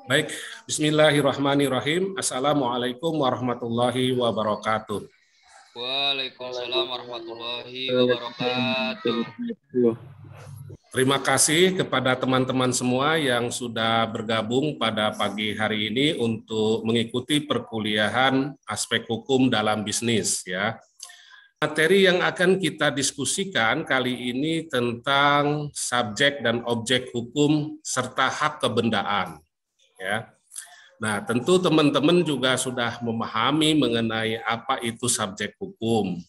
Baik, Bismillahirrahmanirrahim. Assalamualaikum warahmatullahi wabarakatuh. Waalaikumsalam warahmatullahi wabarakatuh. Terima kasih kepada teman-teman semua yang sudah bergabung pada pagi hari ini untuk mengikuti perkuliahan aspek hukum dalam bisnis ya. Materi yang akan kita diskusikan kali ini tentang subjek dan objek hukum serta hak kebendaan ya. Nah, tentu teman-teman juga sudah memahami mengenai apa itu subjek hukum.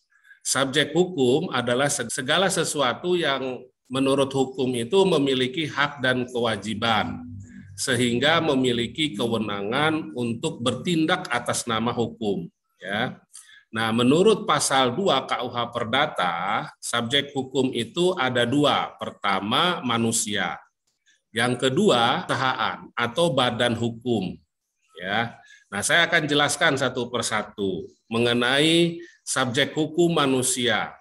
Subjek hukum adalah segala sesuatu yang menurut hukum itu memiliki hak dan kewajiban, sehingga memiliki kewenangan untuk bertindak atas nama hukum. Ya. Nah, menurut pasal 2 KUH Perdata, subjek hukum itu ada dua. Pertama, manusia. Yang kedua, perusahaan atau badan hukum. Ya, nah saya akan jelaskan satu persatu mengenai subjek hukum manusia.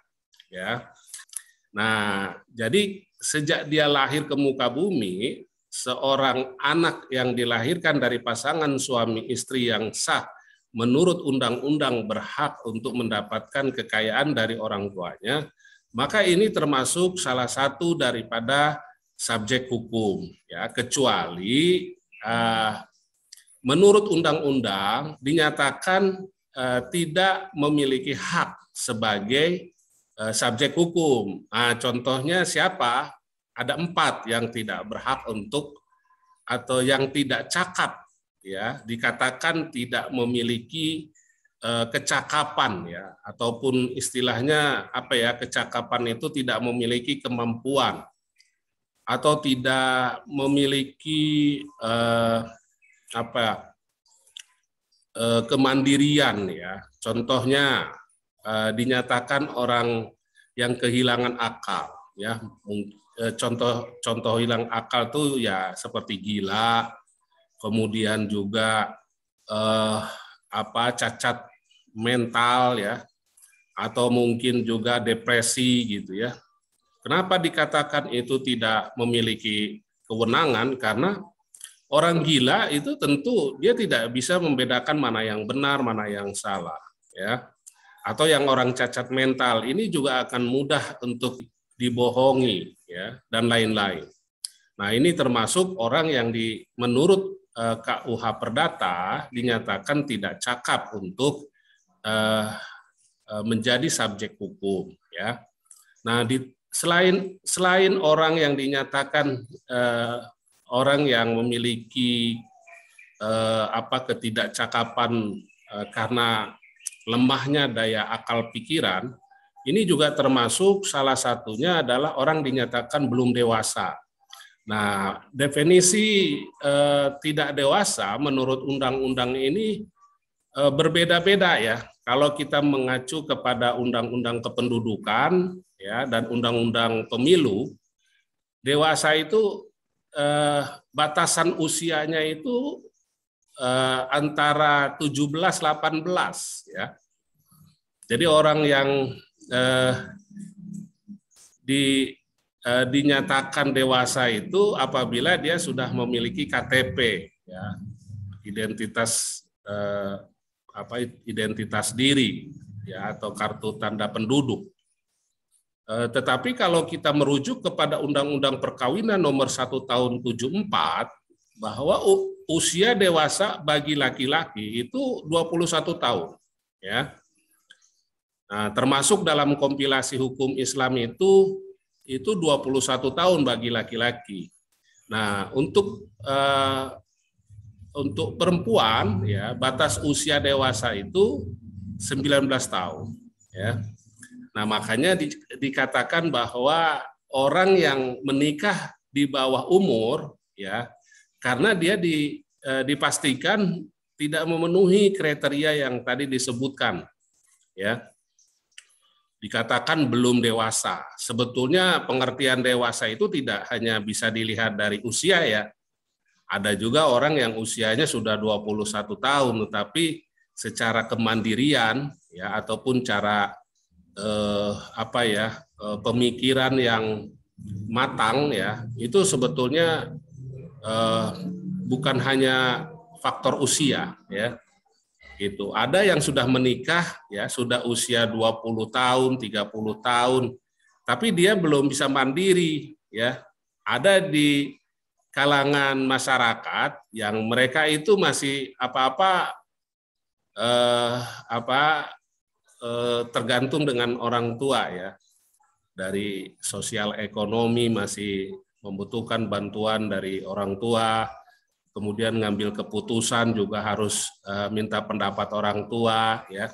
Ya, nah jadi sejak dia lahir ke muka bumi, seorang anak yang dilahirkan dari pasangan suami istri yang sah menurut undang-undang berhak untuk mendapatkan kekayaan dari orang tuanya, maka ini termasuk salah satu daripada subjek hukum. Ya, kecuali menurut undang-undang dinyatakan tidak memiliki hak sebagai subjek hukum. Nah, contohnya siapa? Ada 4 yang tidak berhak untuk atau yang tidak cakap, ya, dikatakan tidak memiliki kecakapan, ya, ataupun istilahnya apa ya, kecakapan itu tidak memiliki kemampuan atau tidak memiliki kemandirian, ya. Contohnya dinyatakan orang yang kehilangan akal, ya. Contoh hilang akal tuh ya seperti gila, kemudian juga cacat mental, ya, atau mungkin juga depresi gitu ya. Kenapa dikatakan itu tidak memiliki kewenangan? Karena orang gila itu tentu dia tidak bisa membedakan mana yang benar, mana yang salah, ya. Atau yang orang cacat mental ini juga akan mudah untuk dibohongi, ya, dan lain-lain. Nah, ini termasuk orang yang menurut KUH Perdata dinyatakan tidak cakap untuk menjadi subjek hukum, ya. Nah, selain orang yang dinyatakan orang yang memiliki ketidakcakapan karena lemahnya daya akal pikiran, ini juga termasuk salah satunya adalah orang dinyatakan belum dewasa. Nah, definisi tidak dewasa menurut undang-undang ini berbeda-beda, ya. Kalau kita mengacu kepada undang-undang kependudukan, ya, dan undang-undang pemilu, dewasa itu batasan usianya itu antara 17-18, ya. Jadi orang yang dinyatakan dewasa itu apabila dia sudah memiliki KTP, ya, identitas diri, ya, atau kartu tanda penduduk. Tetapi kalau kita merujuk kepada Undang-Undang Perkawinan Nomor 1 Tahun 74, bahwa usia dewasa bagi laki-laki itu 21 tahun. Ya. Nah, termasuk dalam kompilasi hukum Islam itu 21 tahun bagi laki-laki. Nah, untuk perempuan, ya, batas usia dewasa itu 19 tahun. Ya. Nah, makanya dikatakan bahwa orang yang menikah di bawah umur, ya, karena dia dipastikan tidak memenuhi kriteria yang tadi disebutkan, ya, dikatakan belum dewasa. Sebetulnya pengertian dewasa itu tidak hanya bisa dilihat dari usia, ya. Ada juga orang yang usianya sudah 21 tahun, tetapi secara kemandirian, ya, ataupun cara pemikiran yang matang, ya, itu sebetulnya bukan hanya faktor usia ya. Gitu. Ada yang sudah menikah ya, sudah usia 20 tahun, 30 tahun, tapi dia belum bisa mandiri ya. Ada di kalangan masyarakat yang mereka itu masih tergantung dengan orang tua ya. Dari sosial ekonomi masih membutuhkan bantuan dari orang tua, kemudian ngambil keputusan juga harus minta pendapat orang tua ya.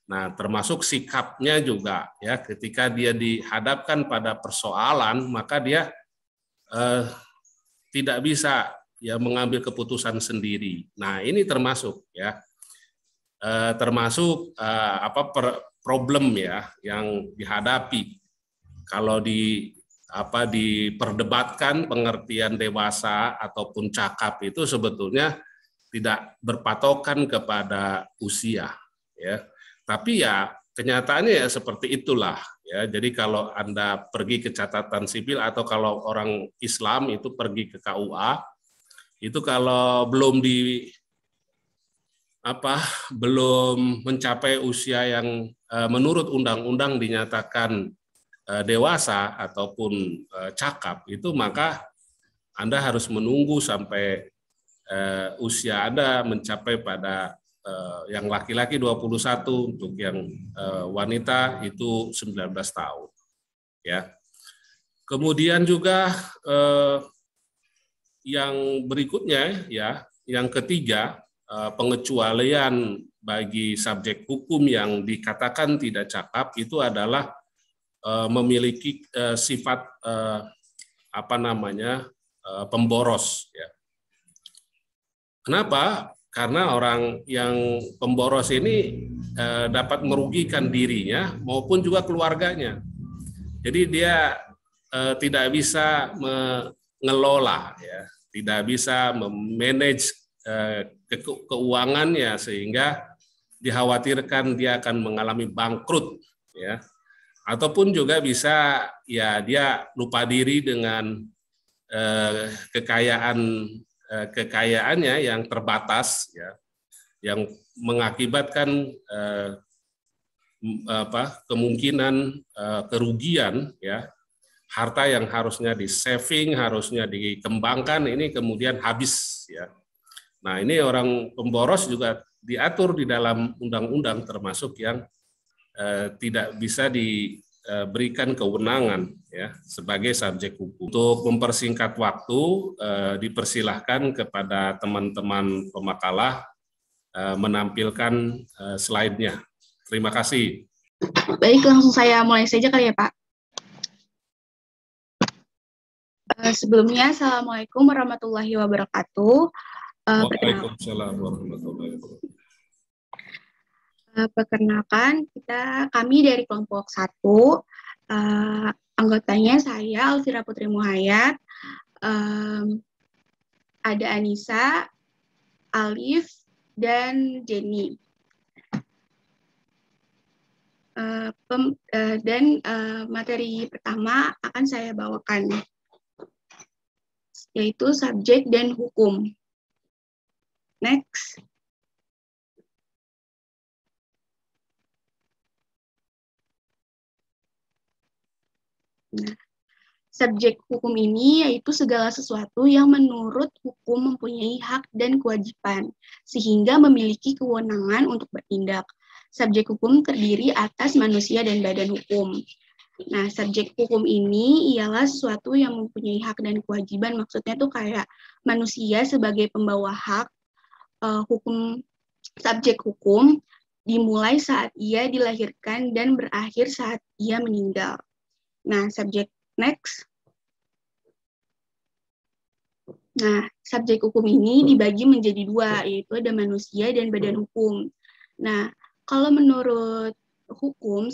Nah, termasuk sikapnya juga ya, ketika dia dihadapkan pada persoalan maka dia tidak bisa ya mengambil keputusan sendiri. Nah, ini termasuk ya problem ya yang dihadapi kalau diperdebatkan pengertian dewasa ataupun cakap itu sebetulnya tidak berpatokan kepada usia ya. Tapi ya kenyataannya ya seperti itulah ya. Jadi kalau Anda pergi ke catatan sipil atau kalau orang Islam itu pergi ke KUA, itu kalau belum mencapai usia yang menurut undang-undang dinyatakan dewasa ataupun cakap, itu maka Anda harus menunggu sampai usia Anda mencapai pada yang laki-laki 21, untuk yang wanita itu 19 tahun. Ya. Kemudian juga yang berikutnya ya, yang ketiga, pengecualian bagi subjek hukum yang dikatakan tidak cakap itu adalah memiliki sifat pemboros ya. Kenapa? Karena orang yang pemboros ini dapat merugikan dirinya maupun juga keluarganya. Jadi dia tidak bisa mengelola ya, tidak bisa memanage keuangannya sehingga dikhawatirkan dia akan mengalami bangkrut ya. Ataupun juga bisa ya dia lupa diri dengan kekayaannya yang terbatas ya, yang mengakibatkan kemungkinan kerugian ya, harta yang harusnya di saving, harusnya dikembangkan, ini kemudian habis ya. Nah, ini orang pemboros juga diatur di dalam undang-undang, termasuk yang tidak bisa diberikan kewenangan ya sebagai subjek hukum. Untuk mempersingkat waktu, dipersilahkan kepada teman-teman pemakalah menampilkan slide-nya. Terima kasih. Baik, langsung saya mulai saja kali ya, Pak. Sebelumnya, Assalamualaikum warahmatullahi wabarakatuh. Waalaikumsalam warahmatullahi wabarakatuh. Perkenalkan, kami dari kelompok 1, anggotanya saya Alfira Putri Muhayat, ada Anissa, Alif, dan Jenny. Materi pertama akan saya bawakan, yaitu subjek dan hukum. Next. Nah, subjek hukum ini yaitu segala sesuatu yang menurut hukum mempunyai hak dan kewajiban, sehingga memiliki kewenangan untuk bertindak. Subjek hukum terdiri atas manusia dan badan hukum. Nah, subjek hukum ini ialah sesuatu yang mempunyai hak dan kewajiban, maksudnya tuh kayak manusia sebagai pembawa hak. Subjek hukum dimulai saat ia dilahirkan dan berakhir saat ia meninggal. Nah, subjek next. Nah, subjek hukum ini dibagi menjadi 2, yaitu ada manusia dan badan hukum. Nah, kalau menurut hukum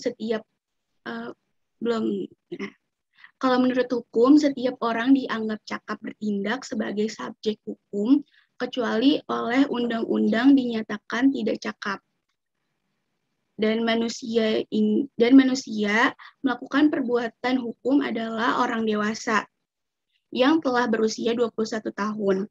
kalau menurut hukum setiap orang dianggap cakap bertindak sebagai subjek hukum kecuali oleh undang-undang dinyatakan tidak cakap. Dan manusia melakukan perbuatan hukum adalah orang dewasa yang telah berusia 21 tahun.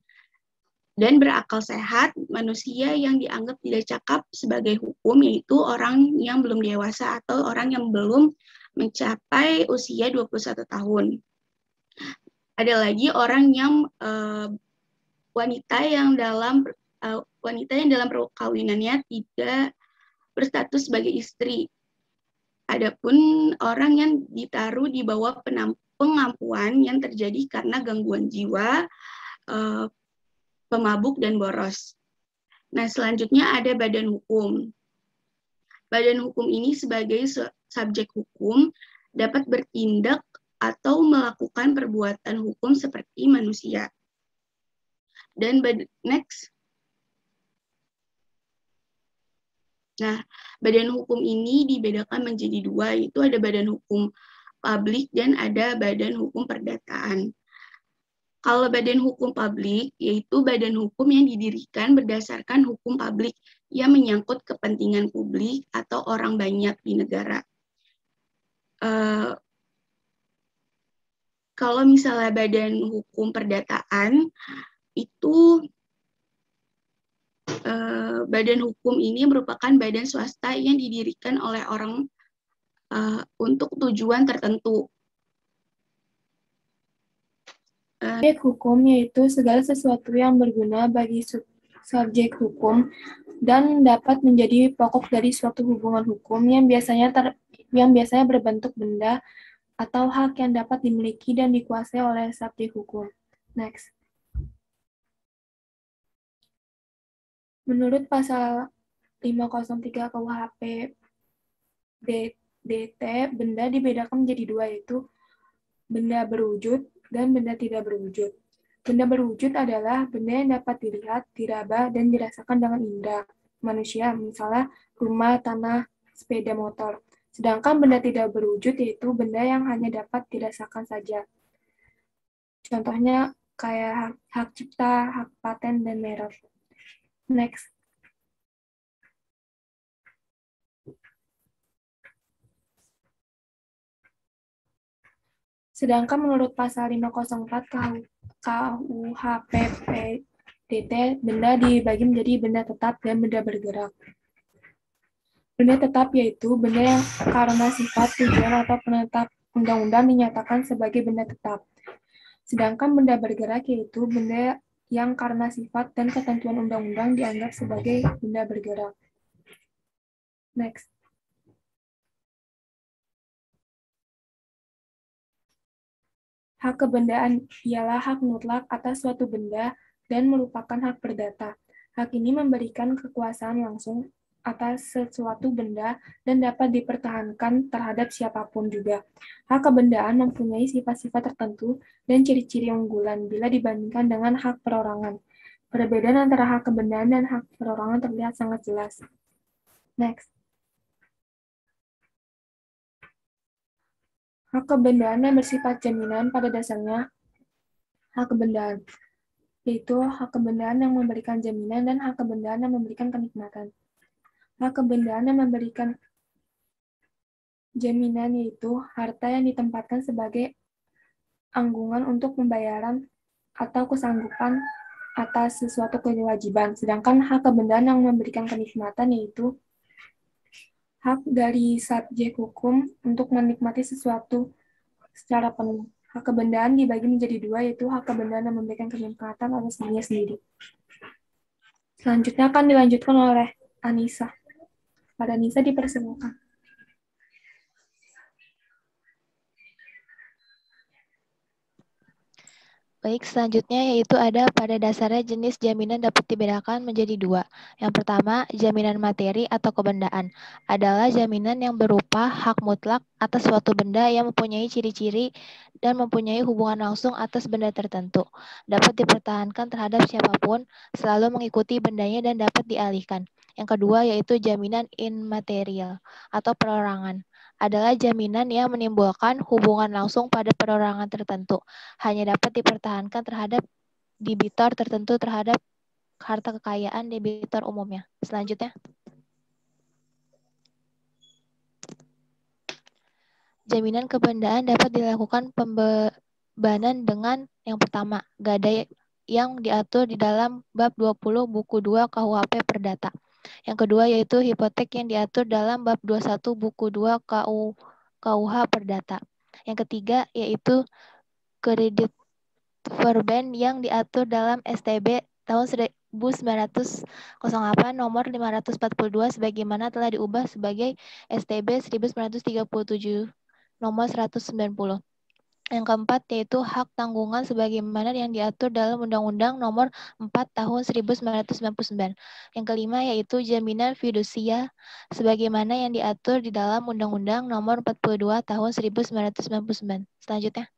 dan berakal sehat, manusia yang dianggap tidak cakap sebagai hukum, yaitu orang yang belum dewasa atau orang yang belum mencapai usia 21 tahun. Ada lagi orang yang wanita yang dalam perkawinannya tidak berstatus sebagai istri. Adapun orang yang ditaruh di bawah pengampuan yang terjadi karena gangguan jiwa, pemabuk, dan boros. Nah, selanjutnya ada badan hukum. Badan hukum ini sebagai subjek hukum dapat bertindak atau melakukan perbuatan hukum seperti manusia. Dan next. Nah, badan hukum ini dibedakan menjadi dua, yaitu ada badan hukum publik dan ada badan hukum perdataan. Kalau badan hukum publik, yaitu badan hukum yang didirikan berdasarkan hukum publik yang menyangkut kepentingan publik atau orang banyak di negara. Kalau misalnya badan hukum perdataan, itu badan hukum ini merupakan badan swasta yang didirikan oleh orang untuk tujuan tertentu. Subjek hukum yaitu segala sesuatu yang berguna bagi subjek hukum dan dapat menjadi pokok dari suatu hubungan hukum yang biasanya berbentuk benda atau hak yang dapat dimiliki dan dikuasai oleh subjek hukum. Next. Menurut pasal 503 KUHP DT, benda dibedakan menjadi dua, yaitu benda berwujud dan benda tidak berwujud. Benda berwujud adalah benda yang dapat dilihat, diraba, dan dirasakan dengan indera manusia, misalnya rumah, tanah, sepeda motor. Sedangkan benda tidak berwujud yaitu benda yang hanya dapat dirasakan saja. Contohnya kayak hak cipta, hak paten, dan merek. Next. Sedangkan menurut pasal 504 KUHP PDT, benda dibagi menjadi benda tetap dan benda bergerak. Benda tetap yaitu benda yang karena sifat, tujuan, atau penetap undang-undang dinyatakan sebagai benda tetap. Sedangkan benda bergerak yaitu benda yang karena sifat dan ketentuan undang-undang dianggap sebagai benda bergerak. Next. Hak kebendaan ialah hak mutlak atas suatu benda dan merupakan hak perdata. Hak ini memberikan kekuasaan langsung atas sesuatu benda dan dapat dipertahankan terhadap siapapun juga. Hak kebendaan mempunyai sifat-sifat tertentu dan ciri-ciri unggulan bila dibandingkan dengan hak perorangan. Perbedaan antara hak kebendaan dan hak perorangan terlihat sangat jelas. Next. Hak kebendaan yang bersifat jaminan pada dasarnya hak kebendaan, yaitu hak kebendaan yang memberikan jaminan dan hak kebendaan yang memberikan kenikmatan. Hak kebendaan yang memberikan jaminan yaitu harta yang ditempatkan sebagai anggungan untuk pembayaran atau kesanggupan atas sesuatu kewajiban. Sedangkan hak kebendaan yang memberikan kenikmatan yaitu hak dari subjek hukum untuk menikmati sesuatu secara penuh. Hak kebendaan dibagi menjadi dua, yaitu hak kebendaan yang memberikan kenikmatan atas dirinya sendiri. Selanjutnya akan dilanjutkan oleh Anissa. Pada Anissa dipersilakan. Baik, selanjutnya yaitu ada pada dasarnya jenis jaminan dapat dibedakan menjadi dua. Yang pertama, jaminan materi atau kebendaan adalah jaminan yang berupa hak mutlak atas suatu benda yang mempunyai ciri-ciri dan mempunyai hubungan langsung atas benda tertentu. Dapat dipertahankan terhadap siapapun, selalu mengikuti bendanya dan dapat dialihkan. Yang kedua yaitu jaminan immaterial atau perorangan. Adalah jaminan yang menimbulkan hubungan langsung pada perorangan tertentu. Hanya dapat dipertahankan terhadap debitor tertentu terhadap harta kekayaan debitor umumnya. Selanjutnya. Jaminan kebendaan dapat dilakukan pembebanan dengan yang pertama, gadai yang diatur di dalam bab 20 buku 2 KUHP Perdata. Yang kedua yaitu hipotek yang diatur dalam bab 21 buku 2 KUH Perdata. Yang ketiga yaitu kredit verben yang diatur dalam STB tahun 1908 nomor 542 sebagaimana telah diubah sebagai STB 1937 nomor 190. Yang keempat yaitu hak tanggungan sebagaimana yang diatur dalam Undang-Undang Nomor 4 Tahun 1999. Yang kelima yaitu jaminan fidusia sebagaimana yang diatur di dalam Undang-Undang Nomor 42 Tahun 1999. Selanjutnya.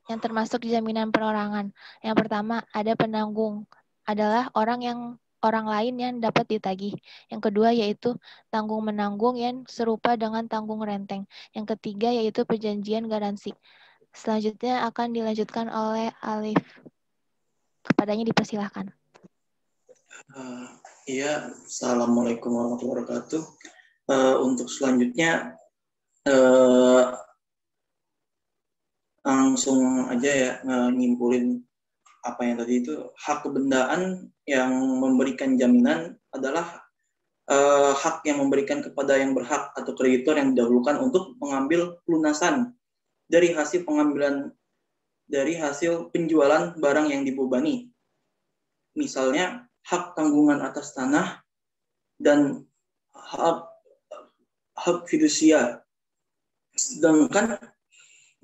Yang termasuk jaminan perorangan. Yang pertama ada penanggung adalah orang lain yang dapat ditagih. Yang kedua yaitu tanggung-menanggung yang serupa dengan tanggung renteng. Yang ketiga yaitu perjanjian garansi. Selanjutnya akan dilanjutkan oleh Alif. Kepadanya dipersilahkan. Iya, Assalamualaikum warahmatullahi wabarakatuh. Untuk selanjutnya langsung aja ya nyimpulin apa yang tadi itu. Hak kebendaan yang memberikan jaminan adalah hak yang memberikan kepada yang berhak atau kreditor yang didahulukan untuk mengambil pelunasan dari hasil penjualan barang yang dibebani. Misalnya hak tanggungan atas tanah dan hak fidusia. Sedangkan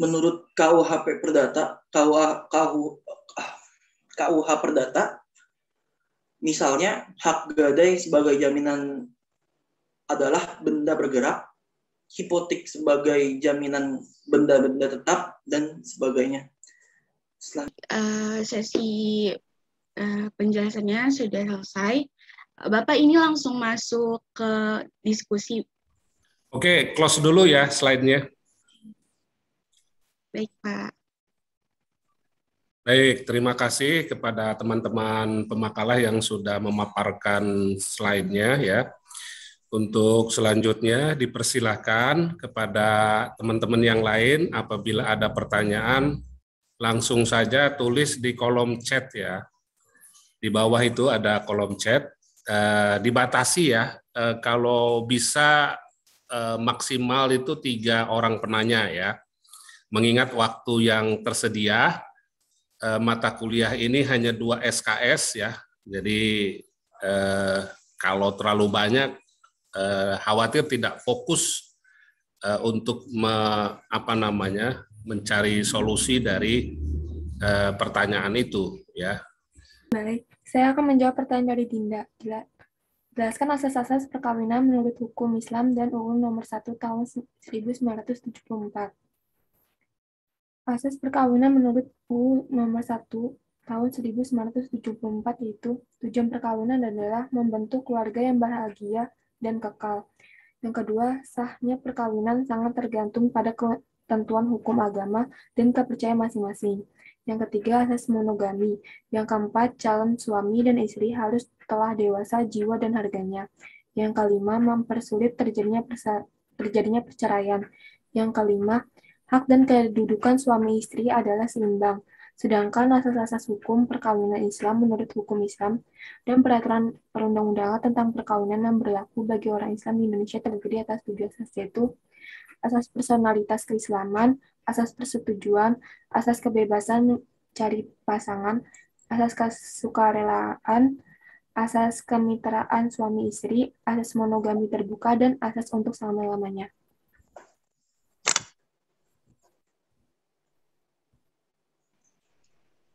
menurut KUHP Perdata, KUH Perdata, misalnya hak gadai sebagai jaminan adalah benda bergerak, hipotek sebagai jaminan benda-benda tetap, dan sebagainya. Sesi penjelasannya sudah selesai. Bapak ini langsung masuk ke diskusi. Oke, close dulu ya slide-nya. Baik, Pak. Baik, terima kasih kepada teman-teman pemakalah yang sudah memaparkan slide-nya ya. Untuk selanjutnya dipersilahkan kepada teman-teman yang lain apabila ada pertanyaan langsung saja tulis di kolom chat ya. Di bawah itu ada kolom chat. Dibatasi ya, kalau bisa maksimal itu 3 orang penanya ya. Mengingat waktu yang tersedia, mata kuliah ini hanya 2 SKS ya. Jadi kalau terlalu banyak, khawatir tidak fokus untuk mencari solusi dari pertanyaan itu ya. Baik, saya akan menjawab pertanyaan dari Dinda. Jelaskan asas-asas perkawinan menurut hukum Islam dan UU Nomor 1 Tahun 1974. Asas perkawinan menurut UU Nomor 1 Tahun 1974 yaitu tujuan perkawinan adalah membentuk keluarga yang bahagia dan kekal. Yang kedua, sahnya perkawinan sangat tergantung pada ketentuan hukum agama dan kepercayaan masing-masing. Yang ketiga, asas monogami. Yang keempat, calon suami dan istri harus telah dewasa jiwa dan harganya. Yang kelima, mempersulit terjadinya perceraian. Yang kelima, hak dan kedudukan suami istri adalah seimbang. Sedangkan asas-asas hukum perkawinan Islam menurut hukum Islam dan peraturan perundang-undangan tentang perkawinan yang berlaku bagi orang Islam di Indonesia terdiri atas 7 asas, yaitu asas personalitas keislaman, asas persetujuan, asas kebebasan cari pasangan, asas kesukarelaan, asas kemitraan suami istri, asas monogami terbuka, dan asas untuk selama-lamanya.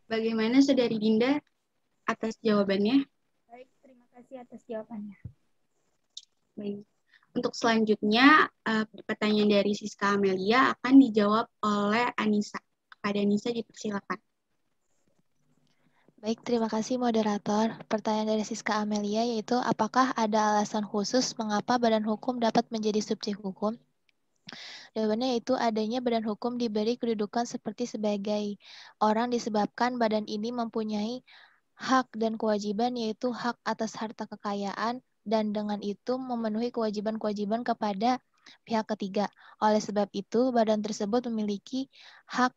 Bagaimana Saudari Dinda atas jawabannya? Baik, terima kasih atas jawabannya. Baik. Untuk selanjutnya, pertanyaan dari Siska Amelia akan dijawab oleh Anissa. Kepada Anissa dipersilakan. Baik, terima kasih moderator. Pertanyaan dari Siska Amelia yaitu apakah ada alasan khusus mengapa badan hukum dapat menjadi subjek hukum? Jawabannya yaitu adanya badan hukum diberi kedudukan seperti sebagai orang disebabkan badan ini mempunyai hak dan kewajiban yaitu hak atas harta kekayaan dan dengan itu memenuhi kewajiban-kewajiban kepada pihak ketiga. Oleh sebab itu, badan tersebut memiliki hak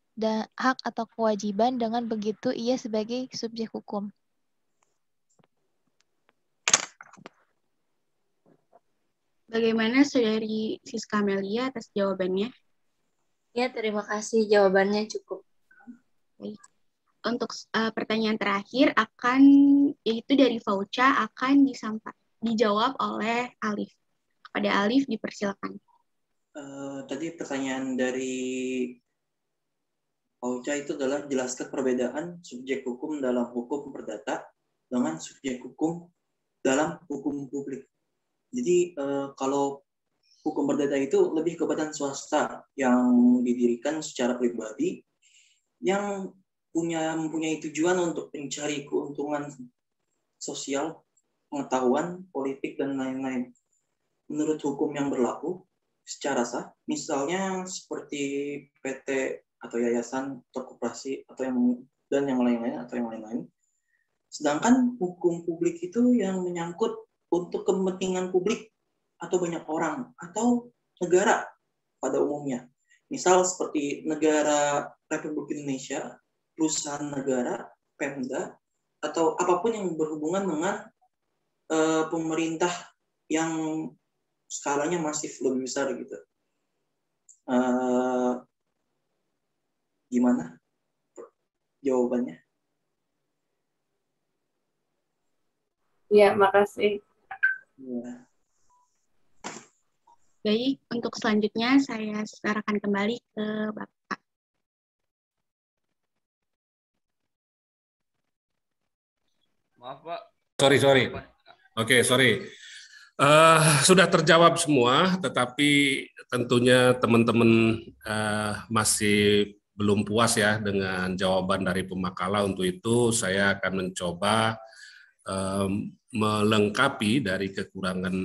atau kewajiban, dengan begitu ia sebagai subjek hukum. Bagaimana Saudari Siska Amelia atas jawabannya? Ya, terima kasih. Jawabannya cukup. Baik. Untuk pertanyaan terakhir yaitu dari Fauca akan dijawab oleh Alif. Kepada Alif dipersilakan. Tadi pertanyaan dari Fauca itu adalah jelaskan perbedaan subjek hukum dalam hukum perdata dengan subjek hukum dalam hukum publik. Jadi kalau hukum perdata itu lebih ke badan swasta yang didirikan secara pribadi yang mempunyai tujuan untuk mencari keuntungan sosial, pengetahuan, politik, dan lain-lain. Menurut hukum yang berlaku secara sah, misalnya seperti PT atau yayasan atau koperasi atau yang lain-lain. Sedangkan hukum publik itu yang menyangkut untuk kepentingan publik atau banyak orang atau negara pada umumnya. Misal seperti negara Republik Indonesia, perusahaan negara, Pemda, atau apapun yang berhubungan dengan pemerintah yang skalanya masif lebih besar gitu. Gimana jawabannya? Ya, makasih. Ya. Baik, untuk selanjutnya saya serahkan kembali ke Bapak. Maaf, Pak. Sorry. Oke, sorry. Sudah terjawab semua, tetapi tentunya teman-teman masih belum puas ya dengan jawaban dari pemakala. Untuk itu saya akan mencoba melengkapi dari kekurangan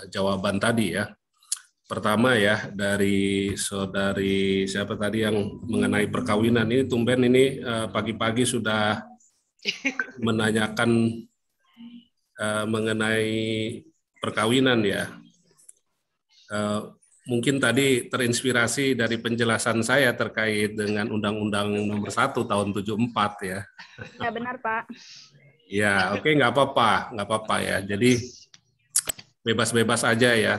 jawaban tadi ya. Pertama ya, dari saudari siapa tadi yang mengenai perkawinan ini, tumben ini pagi-pagi sudah menanyakan mengenai perkawinan ya. Mungkin tadi terinspirasi dari penjelasan saya terkait dengan Undang-Undang Nomor 1 Tahun 74 ya. Ya benar, Pak. Ya, oke, nggak apa-apa ya. Jadi bebas-bebas aja ya,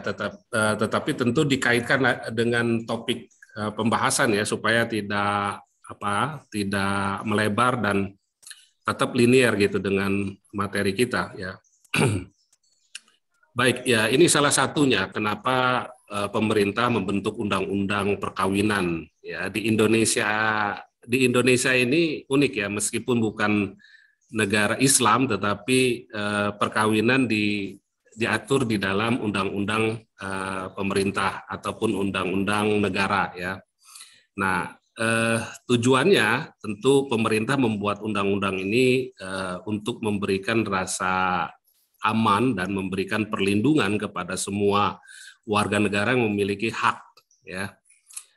tetapi tentu dikaitkan dengan topik pembahasan ya, supaya tidak melebar dan tetap linear gitu dengan materi kita ya. Baik ya, ini salah satunya kenapa pemerintah membentuk undang-undang perkawinan ya di Indonesia. Di Indonesia ini unik ya, meskipun bukan negara Islam, tetapi perkawinan diatur di dalam undang-undang pemerintah ataupun undang-undang negara ya. Nah, tujuannya tentu pemerintah membuat undang-undang ini untuk memberikan rasa aman dan memberikan perlindungan kepada semua warga negara yang memiliki hak ya.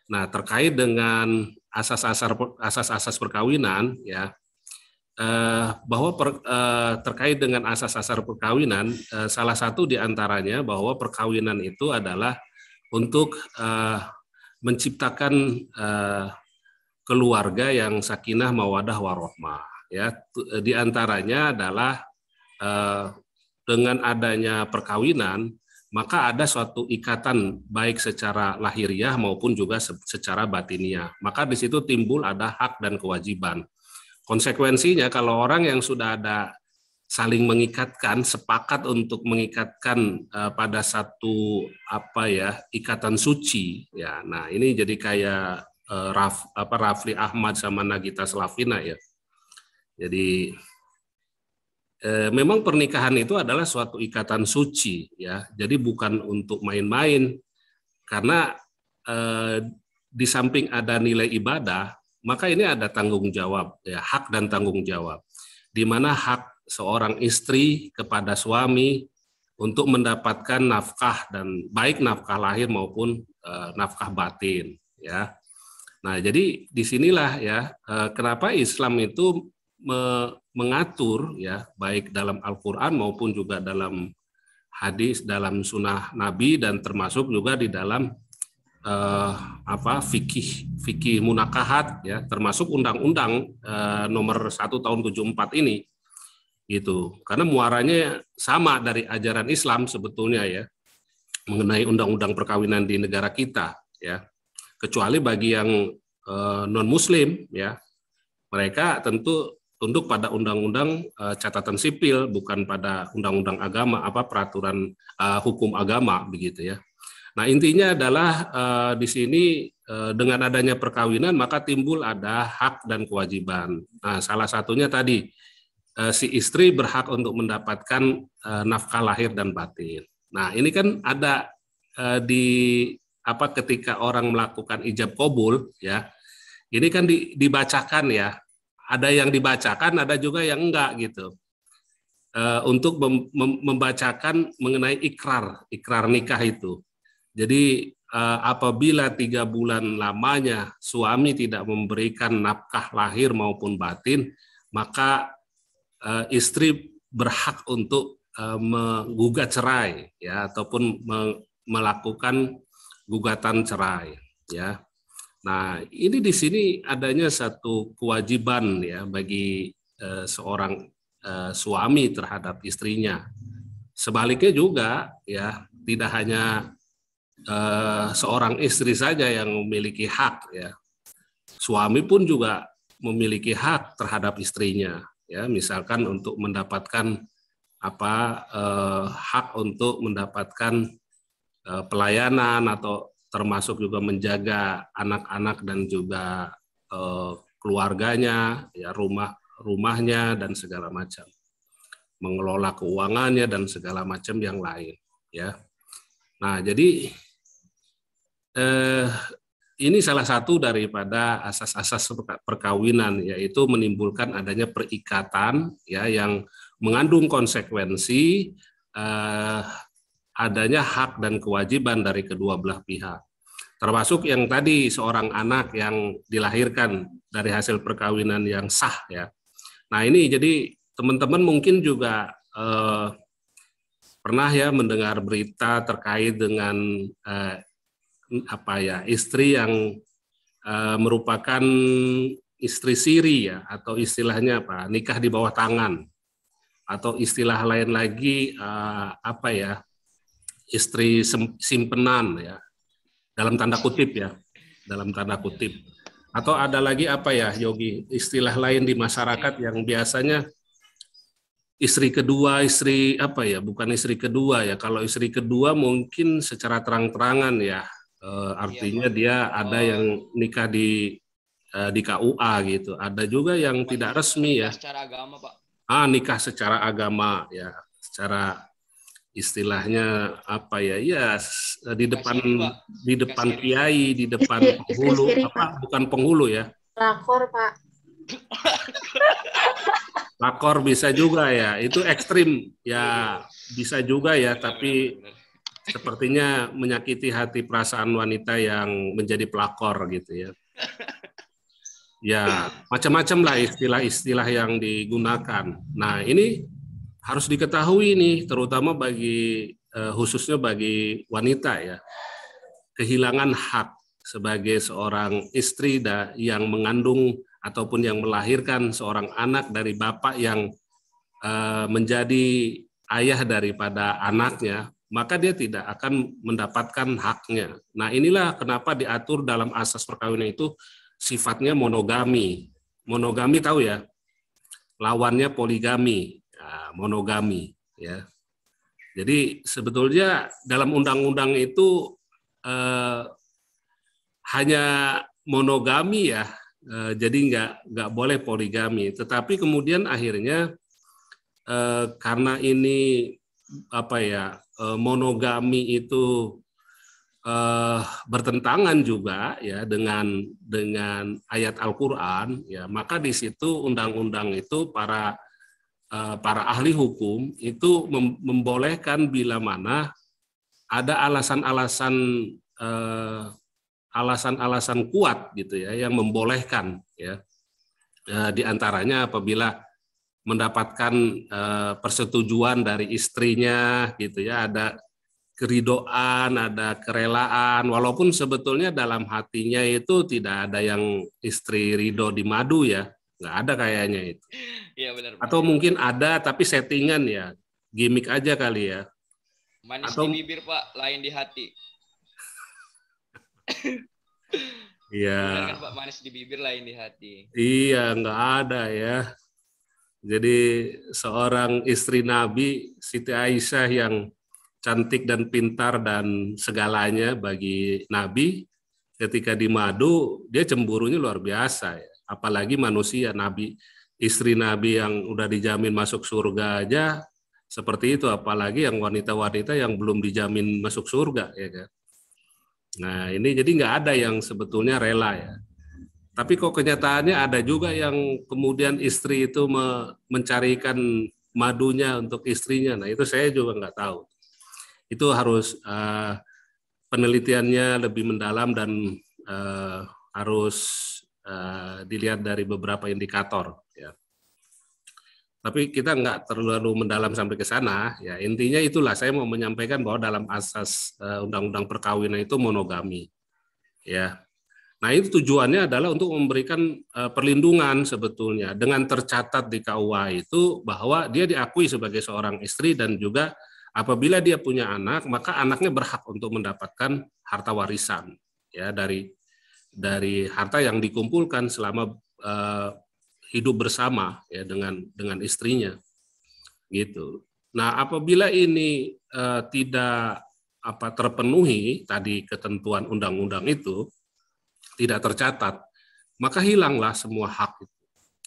Nah, terkait dengan asas-asas perkawinan ya, bahwa terkait dengan asas-asas perkawinan, salah satu diantaranya bahwa perkawinan itu adalah untuk menciptakan keluarga yang sakinah mawadah warohmah ya. Diantaranya adalah dengan adanya perkawinan maka ada suatu ikatan baik secara lahiriah maupun juga secara batiniah. Maka di situ timbul ada hak dan kewajiban. Konsekuensinya kalau orang yang sudah ada saling mengikatkan, sepakat untuk mengikatkan pada satu ikatan suci ya. Nah, ini jadi kayak Rafli Ahmad sama Nagita Slavina ya. Jadi memang pernikahan itu adalah suatu ikatan suci ya. Jadi bukan untuk main-main, karena di samping ada nilai ibadah, maka ini ada tanggung jawab, ya, hak dan tanggung jawab, di mana hak seorang istri kepada suami untuk mendapatkan nafkah, dan baik nafkah lahir maupun nafkah batin, ya. Nah, jadi disinilah ya kenapa Islam itu mengatur ya baik dalam Al-Quran maupun juga dalam hadis, dalam sunnah Nabi, dan termasuk juga di dalam fikih munakahat, ya, termasuk undang-undang nomor 1 tahun 74 ini, gitu. Karena muaranya sama dari ajaran Islam sebetulnya, ya, mengenai undang-undang perkawinan di negara kita, ya. Kecuali bagi yang non Muslim, ya, mereka tentu tunduk pada undang-undang catatan sipil, bukan pada undang-undang agama, peraturan hukum agama, begitu, ya. Nah, intinya adalah di sini dengan adanya perkawinan maka timbul ada hak dan kewajiban. Nah, salah satunya tadi si istri berhak untuk mendapatkan nafkah lahir dan batin. Nah, ini kan ada ketika orang melakukan ijab qabul, ya. Ini kan dibacakan, ya. Ada yang dibacakan, ada juga yang enggak, gitu. Untuk membacakan mengenai ikrar nikah itu. Jadi apabila 3 bulan lamanya suami tidak memberikan nafkah lahir maupun batin, maka istri berhak untuk menggugat cerai, ya, ataupun melakukan gugatan cerai, ya. Nah, ini di sini adanya satu kewajiban, ya, bagi seorang suami terhadap istrinya. Sebaliknya juga, ya, tidak hanya seorang istri saja yang memiliki hak, ya. Suami pun juga memiliki hak terhadap istrinya, ya. Misalkan untuk mendapatkan hak untuk mendapatkan pelayanan, atau termasuk juga menjaga anak-anak dan juga keluarganya, ya, rumahnya dan segala macam, mengelola keuangannya dan segala macam yang lain, ya. Nah, jadi ini salah satu daripada asas-asas perkawinan, yaitu menimbulkan adanya perikatan, ya, yang mengandung konsekuensi adanya hak dan kewajiban dari kedua belah pihak. Termasuk yang tadi seorang anak yang dilahirkan dari hasil perkawinan yang sah, ya. Nah, ini jadi teman-teman mungkin juga pernah, ya, mendengar berita terkait dengan istri yang merupakan istri siri, ya, atau istilahnya nikah di bawah tangan, atau istilah lain lagi istri simpenan, ya, dalam tanda kutip, ya, dalam tanda kutip. Atau ada lagi Yogi, istilah lain di masyarakat yang biasanya istri kedua, bukan istri kedua, ya. Kalau istri kedua mungkin secara terang-terangan, ya, artinya dia ada yang nikah di KUA, gitu. Ada juga yang tidak resmi, ya. Secara agama, Pak. Nikah secara agama, ya, secara istilahnya di depan kiai, di depan penghulu, bukan penghulu, ya. Lakor, Pak. Lakor bisa juga, ya. Itu ekstrim, ya, bisa juga, ya, tapi sepertinya menyakiti hati perasaan wanita yang menjadi pelakor, gitu, ya. Ya, macam-macam lah istilah-istilah yang digunakan. Nah, ini harus diketahui nih, terutama khususnya bagi wanita, ya. Kehilangan hak sebagai seorang istri yang mengandung ataupun yang melahirkan seorang anak dari bapak yang menjadi ayah daripada anaknya, maka dia tidak akan mendapatkan haknya. Nah, inilah kenapa diatur dalam asas perkawinan itu sifatnya monogami. Monogami tahu, ya? Lawannya poligami. Monogami, ya. Jadi sebetulnya dalam undang-undang itu hanya monogami, ya. Jadi nggak boleh poligami. Tetapi kemudian akhirnya karena ini monogami itu bertentangan juga, ya, dengan ayat Al-Qur'an, ya, maka di situ undang-undang itu para ahli hukum itu membolehkan bila mana ada alasan kuat, gitu, ya, yang membolehkan, ya. Di antaranya apabila mendapatkan persetujuan dari istrinya gitu ya, ada keridoan, ada kerelaan, walaupun sebetulnya dalam hatinya itu tidak ada yang istri ridho di madu ya, nggak ada kayaknya itu. Iya benar. Atau mungkin ada tapi settingan ya, gimmick aja kali ya. Manis atau di bibir Pak, lain di hati. Iya. Benar kan Pak, manis di bibir lain di hati. Iya, nggak ada ya. Jadi seorang istri Nabi, Siti Aisyah yang cantik dan pintar dan segalanya bagi Nabi, ketika di madu, dia cemburunya luar biasa ya. Apalagi manusia, Nabi, istri Nabi yang udah dijamin masuk surga aja, seperti itu, apalagi yang wanita-wanita yang belum dijamin masuk surga, ya kan. Nah ini jadi nggak ada yang sebetulnya rela ya. Tapi kok kenyataannya ada juga yang kemudian istri itu mencarikan madunya untuk istrinya. Nah itu saya juga nggak tahu. Itu harus penelitiannya lebih mendalam dan harus dilihat dari beberapa indikator. Ya. Tapi kita nggak terlalu mendalam sampai ke sana. Ya intinya itulah saya mau menyampaikan bahwa dalam asas undang-undang perkawinan itu monogami. Ya. Nah itu tujuannya adalah untuk memberikan perlindungan sebetulnya dengan tercatat di KUA itu bahwa dia diakui sebagai seorang istri dan juga apabila dia punya anak maka anaknya berhak untuk mendapatkan harta warisan ya dari harta yang dikumpulkan selama hidup bersama ya dengan istrinya gitu. Nah apabila ini tidak terpenuhi tadi ketentuan undang-undang itu tidak tercatat, maka hilanglah semua hak itu.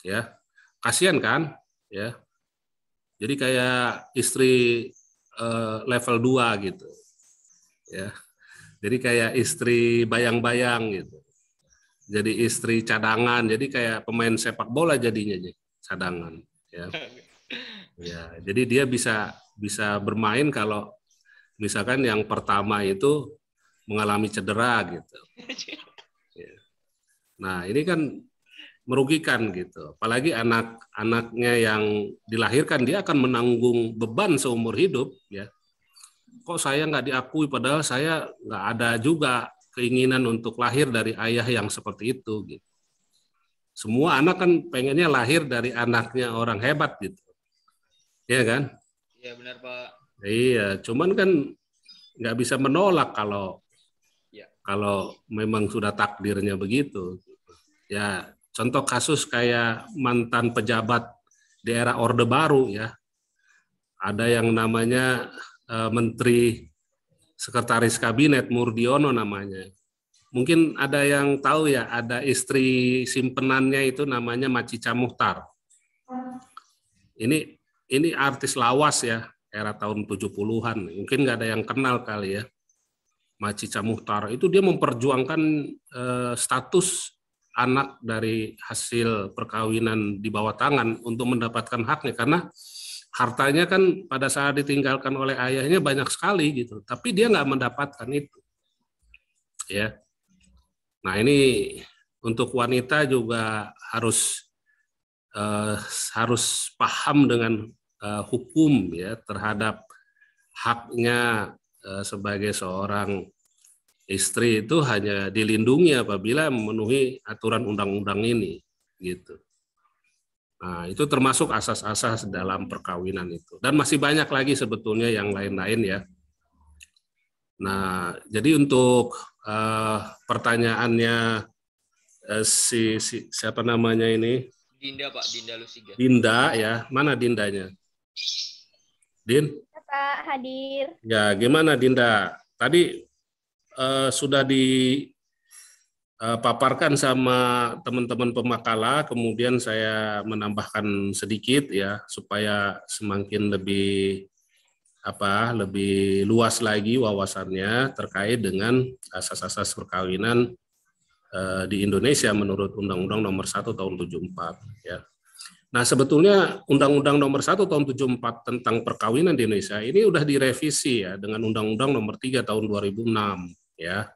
Ya, kasihan kan? Ya, jadi kayak istri level 2 gitu. Ya, jadi kayak istri bayang-bayang gitu. Jadi istri cadangan, jadi kayak pemain sepak bola jadinya cadangan. Ya, ya jadi dia bisa bermain kalau misalkan yang pertama itu mengalami cedera gitu. Nah ini kan merugikan gitu, apalagi anak-anaknya yang dilahirkan dia akan menanggung beban seumur hidup ya. Kok saya nggak diakui padahal saya nggak ada juga keinginan untuk lahir dari ayah yang seperti itu gitu. Semua anak kan pengennya lahir dari anaknya orang hebat gitu, ya kan? Iya benar Pak. Iya, cuman kan nggak bisa menolak kalau memang sudah takdirnya begitu. Ya, contoh kasus kayak mantan pejabat di era Orde Baru ya. Ada yang namanya Menteri Sekretaris Kabinet Murdiono namanya. Mungkin ada yang tahu ya, ada istri simpenannya itu namanya Macica Muchtar. Ini artis lawas ya, era tahun 70-an. Mungkin nggak ada yang kenal kali ya. Macica Muchtar itu dia memperjuangkan status anak dari hasil perkawinan di bawah tangan untuk mendapatkan haknya karena hartanya kan pada saat ditinggalkan oleh ayahnya banyak sekali gitu, tapi dia nggak mendapatkan itu. Ya, nah ini untuk wanita juga harus paham dengan hukum ya terhadap haknya sebagai seorang istri itu hanya dilindungi apabila memenuhi aturan undang-undang ini gitu. Nah, itu termasuk asas-asas dalam perkawinan itu. Dan masih banyak lagi sebetulnya yang lain-lain ya. Nah, jadi untuk pertanyaannya siapa namanya ini? Dinda Pak, Dinda Lusiga. Dinda ya, mana Dindanya? Din? Pak hadir. Ya, gimana Dinda? Tadi sudah dipaparkan sama teman-teman pemakala, kemudian saya menambahkan sedikit ya supaya semakin lebih luas lagi wawasannya terkait dengan asas-asas perkawinan di Indonesia menurut Undang-Undang Nomor 1 Tahun 74 ya. Nah, sebetulnya Undang-Undang Nomor 1 Tahun 74 tentang perkawinan di Indonesia ini udah direvisi ya dengan Undang-Undang Nomor 3 Tahun 2006 ya.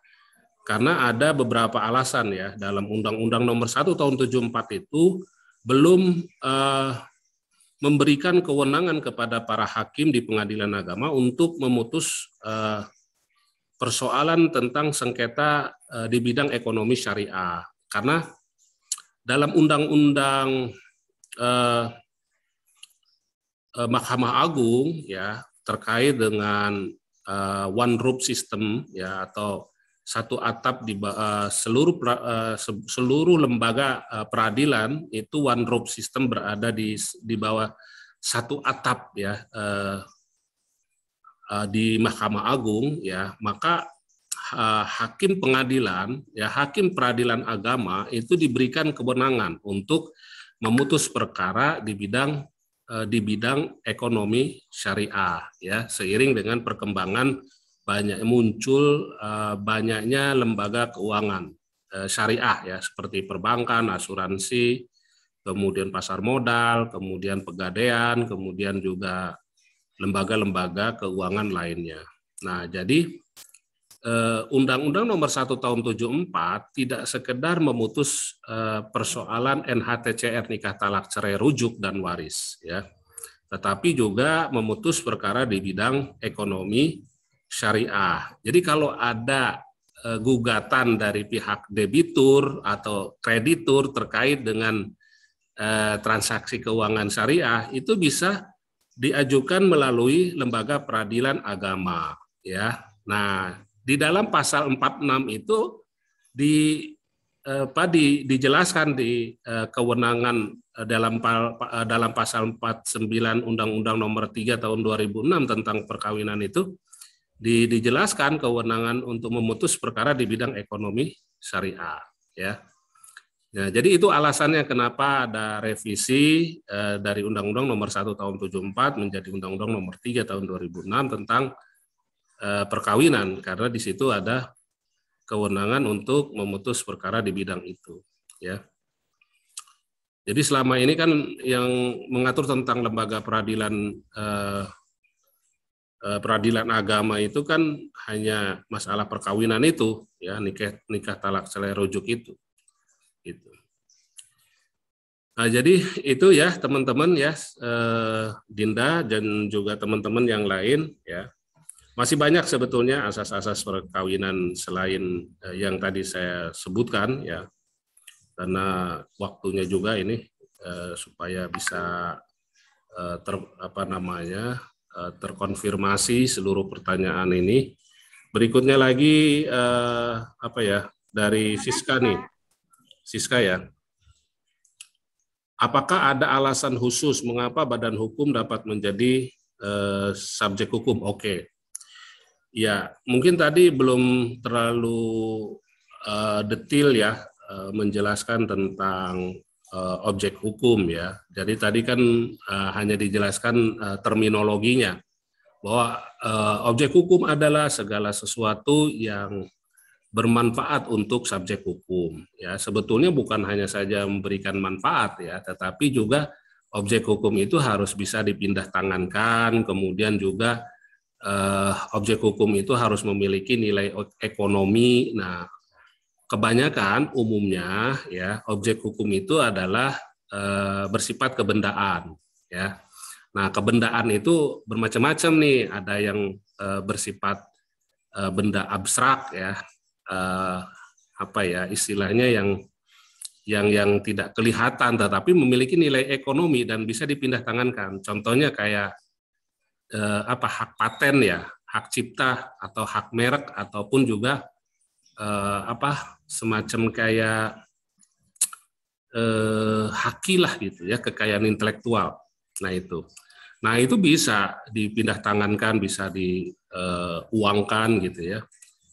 Karena ada beberapa alasan ya dalam Undang-Undang Nomor 1 Tahun 74 itu belum memberikan kewenangan kepada para hakim di pengadilan agama untuk memutus persoalan tentang sengketa di bidang ekonomi syariah. Karena dalam undang-undang Mahkamah Agung ya terkait dengan one roof system ya atau satu atap di seluruh lembaga peradilan itu one roof system berada di bawah satu atap ya di Mahkamah Agung ya, maka hakim pengadilan ya hakim peradilan agama itu diberikan kewenangan untuk memutus perkara di bidang ekonomi syariah ya, seiring dengan perkembangan banyaknya lembaga keuangan syariah ya, seperti perbankan, asuransi, kemudian pasar modal, kemudian pegadaian, kemudian juga lembaga-lembaga keuangan lainnya. Nah, jadi Undang-Undang Nomor 1 Tahun 74 tidak sekedar memutus persoalan NHTCR nikah talak cerai rujuk dan waris ya, tetapi juga memutus perkara di bidang ekonomi syariah. Jadi kalau ada gugatan dari pihak debitur atau kreditur terkait dengan transaksi keuangan syariah, itu bisa diajukan melalui lembaga peradilan agama ya. Nah, di dalam pasal 46 itu dijelaskan di kewenangan dalam pasal 49 Undang-Undang Nomor 3 Tahun 2006 tentang perkawinan itu dijelaskan kewenangan untuk memutus perkara di bidang ekonomi syariah ya. Nah, jadi itu alasannya kenapa ada revisi dari Undang-Undang Nomor 1 Tahun 74 menjadi Undang-Undang Nomor 3 Tahun 2006 tentang perkawinan, karena di situ ada kewenangan untuk memutus perkara di bidang itu ya. Jadi selama ini kan yang mengatur tentang lembaga peradilan agama itu kan hanya masalah perkawinan itu ya, nikah talak cerai rujuk itu gitu. Nah, jadi itu ya teman-teman ya, Dinda dan juga teman-teman yang lain ya. Masih banyak sebetulnya asas-asas perkawinan selain yang tadi saya sebutkan ya, karena waktunya juga ini supaya bisa terkonfirmasi seluruh pertanyaan ini. Berikutnya lagi dari Siska nih, Siska ya. Apakah ada alasan khusus mengapa badan hukum dapat menjadi subjek hukum? Oke. Ya, mungkin tadi belum terlalu detail ya menjelaskan tentang objek hukum ya. Jadi tadi kan hanya dijelaskan terminologinya bahwa objek hukum adalah segala sesuatu yang bermanfaat untuk subjek hukum ya. Sebetulnya bukan hanya saja memberikan manfaat ya, tetapi juga objek hukum itu harus bisa dipindah tangankan, kemudian juga objek hukum itu harus memiliki nilai ekonomi. Nah, kebanyakan umumnya ya objek hukum itu adalah bersifat kebendaan ya. Nah, kebendaan itu bermacam-macam nih, ada yang bersifat benda abstrak ya, istilahnya yang tidak kelihatan tetapi memiliki nilai ekonomi dan bisa dipindah tangankan. Contohnya kayak hak paten ya, hak cipta atau hak merek, ataupun juga semacam kayak hakilah gitu ya, kekayaan intelektual. Nah itu bisa dipindah tangankan, bisa diuangkan gitu ya.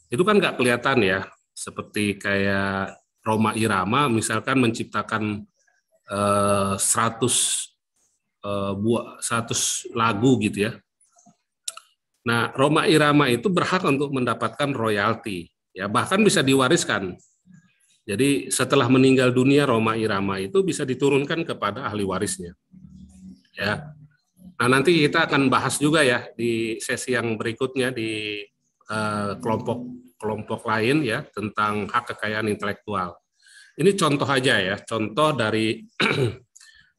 Itu kan nggak kelihatan ya, seperti kayak Rhoma Irama misalkan menciptakan 100 lagu gitu ya. Nah, Rhoma Irama itu berhak untuk mendapatkan royalti, ya bahkan bisa diwariskan. Jadi setelah meninggal dunia Rhoma Irama itu bisa diturunkan kepada ahli warisnya. Ya. Nah, nanti kita akan bahas juga ya di sesi yang berikutnya di kelompok lain ya tentang hak kekayaan intelektual. Ini contoh aja ya, contoh dari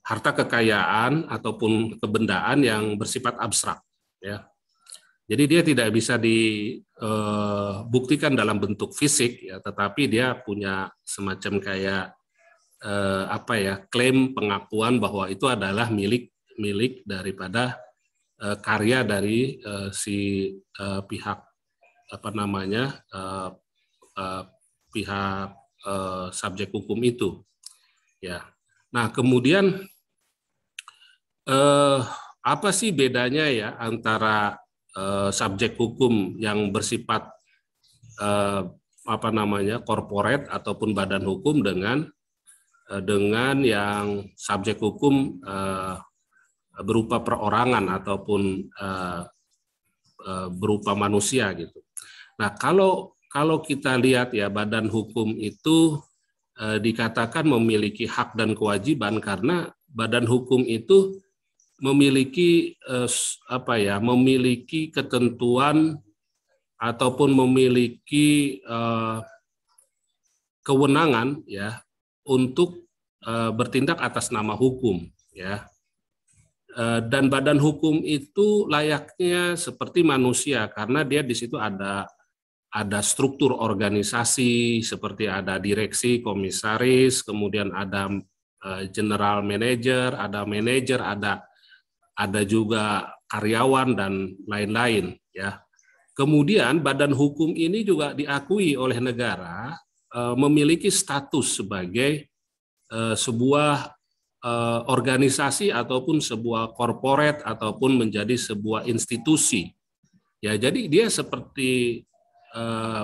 harta kekayaan ataupun kebendaan yang bersifat abstrak, ya. Jadi dia tidak bisa dibuktikan dalam bentuk fisik, ya, tetapi dia punya semacam kayak klaim pengakuan bahwa itu adalah milik daripada karya dari si pihak pihak subjek hukum itu, ya. Nah, kemudian apa sih bedanya ya antara subjek hukum yang bersifat korporat ataupun badan hukum dengan yang subjek hukum berupa perorangan ataupun berupa manusia gitu. Nah, kalau kita lihat ya, badan hukum itu dikatakan memiliki hak dan kewajiban karena badan hukum itu memiliki memiliki ketentuan ataupun memiliki kewenangan ya untuk bertindak atas nama hukum, ya. Dan badan hukum itu layaknya seperti manusia karena dia di situ ada struktur organisasi seperti ada direksi, komisaris, kemudian ada general manager, ada manajer, ada juga karyawan dan lain-lain, ya. Kemudian badan hukum ini juga diakui oleh negara memiliki status sebagai sebuah organisasi ataupun sebuah korporat ataupun menjadi sebuah institusi. Ya, jadi dia seperti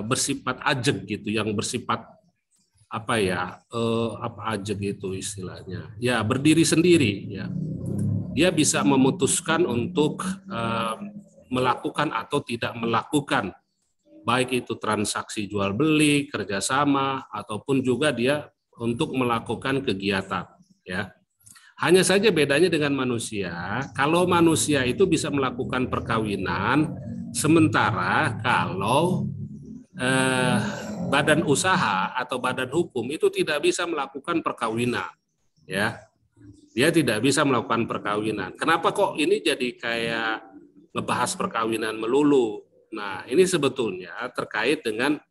bersifat ajeg gitu, yang bersifat ajeg itu istilahnya. Ya, berdiri sendiri, ya. Dia bisa memutuskan untuk melakukan atau tidak melakukan, baik itu transaksi jual beli, kerjasama, ataupun juga dia untuk melakukan kegiatan, ya. Hanya saja bedanya dengan manusia, kalau manusia itu bisa melakukan perkawinan, sementara kalau badan usaha atau badan hukum itu tidak bisa melakukan perkawinan, ya. Dia tidak bisa melakukan perkawinan. Kenapa kok ini jadi kayak ngebahas perkawinan melulu? Nah, ini sebetulnya terkait dengan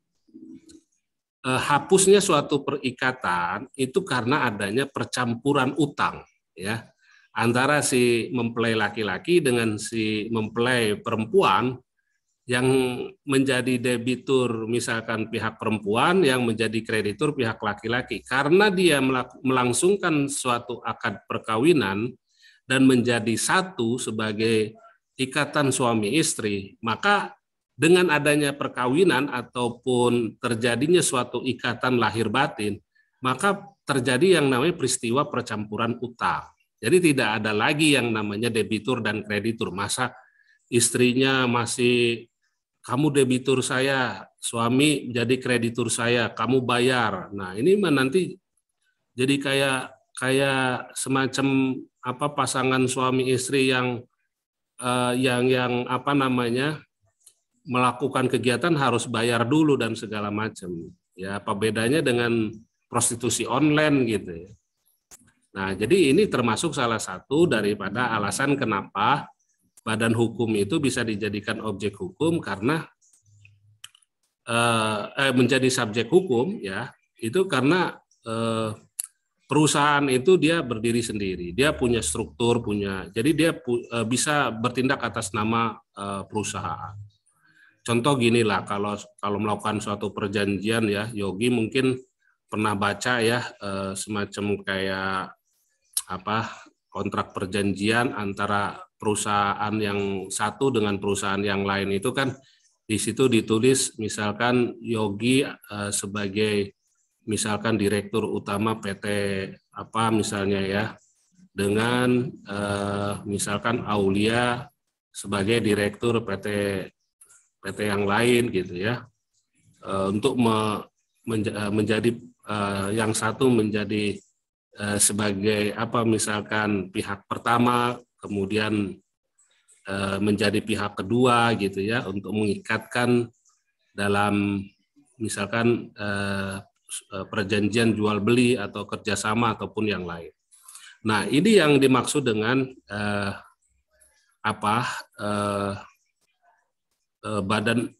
hapusnya suatu perikatan itu karena adanya percampuran utang, ya, antara si mempelai laki-laki dengan si mempelai perempuan, yang menjadi debitur misalkan pihak perempuan, yang menjadi kreditur pihak laki-laki. Karena dia melangsungkan suatu akad perkawinan dan menjadi satu sebagai ikatan suami istri, maka dengan adanya perkawinan ataupun terjadinya suatu ikatan lahir batin, maka terjadi yang namanya peristiwa percampuran utang. Jadi tidak ada lagi yang namanya debitur dan kreditur. Masa istrinya masih, kamu debitur saya, suami jadi kreditur saya, kamu bayar. Nah, ini nanti jadi kayak semacam pasangan suami istri yang melakukan kegiatan harus bayar dulu dan segala macam. Ya, apa bedanya dengan prostitusi online gitu ya. Nah, jadi ini termasuk salah satu daripada alasan kenapa badan hukum itu bisa dijadikan objek hukum, karena menjadi subjek hukum, ya, itu karena perusahaan itu dia berdiri sendiri, dia punya struktur, jadi dia bisa bertindak atas nama perusahaan. Contoh gini lah, kalau melakukan suatu perjanjian, ya, Yogi mungkin pernah baca ya, semacam kayak kontrak perjanjian antara perusahaan yang satu dengan perusahaan yang lain itu kan di situ ditulis misalkan Yogi sebagai misalkan direktur utama PT misalnya ya, dengan misalkan Aulia sebagai direktur PT yang lain gitu ya, untuk menjadi yang satu menjadi sebagai misalkan pihak pertama, kemudian menjadi pihak kedua gitu ya, untuk mengikatkan dalam misalkan perjanjian jual beli atau kerjasama ataupun yang lain. Nah, ini yang dimaksud dengan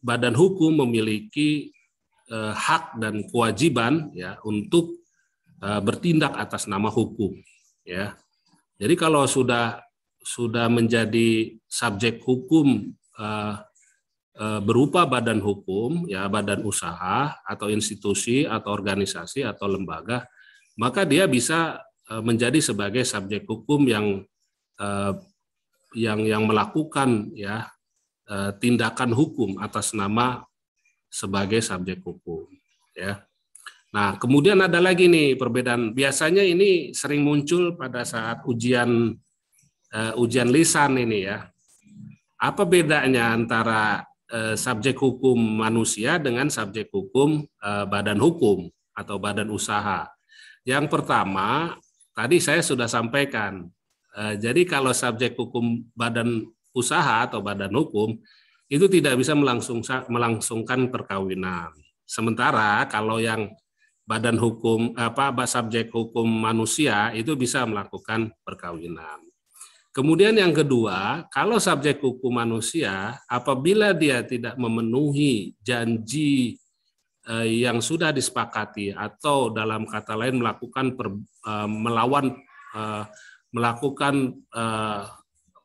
badan hukum memiliki hak dan kewajiban ya untuk bertindak atas nama hukum ya. Jadi kalau sudah menjadi subjek hukum berupa badan hukum ya, badan usaha atau institusi atau organisasi atau lembaga, maka dia bisa menjadi sebagai subjek hukum yang melakukan ya tindakan hukum atas nama sebagai subjek hukum ya. Nah, kemudian ada lagi nih perbedaan. Biasanya ini sering muncul pada saat ujian lisan ini ya. Apa bedanya antara subjek hukum manusia dengan subjek hukum badan hukum atau badan usaha? Yang pertama, tadi saya sudah sampaikan. Jadi kalau subjek hukum badan usaha atau badan hukum itu tidak bisa melangsungkan perkawinan. Sementara kalau yang badan hukum subjek hukum manusia itu bisa melakukan perkawinan. Kemudian yang kedua, kalau subjek hukum manusia apabila dia tidak memenuhi janji yang sudah disepakati atau dalam kata lain melakukan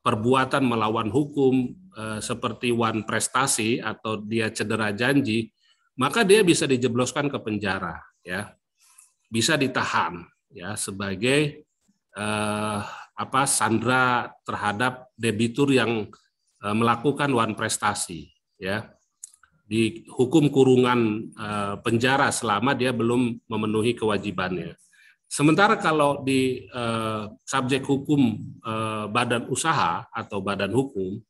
perbuatan melawan hukum seperti wan prestasi atau dia cedera janji, maka dia bisa dijebloskan ke penjara ya. Bisa ditahan ya sebagai sandera terhadap debitur yang melakukan wan prestasi ya. Dihukum kurungan penjara selama dia belum memenuhi kewajibannya. Sementara kalau di subjek hukum badan usaha atau badan hukum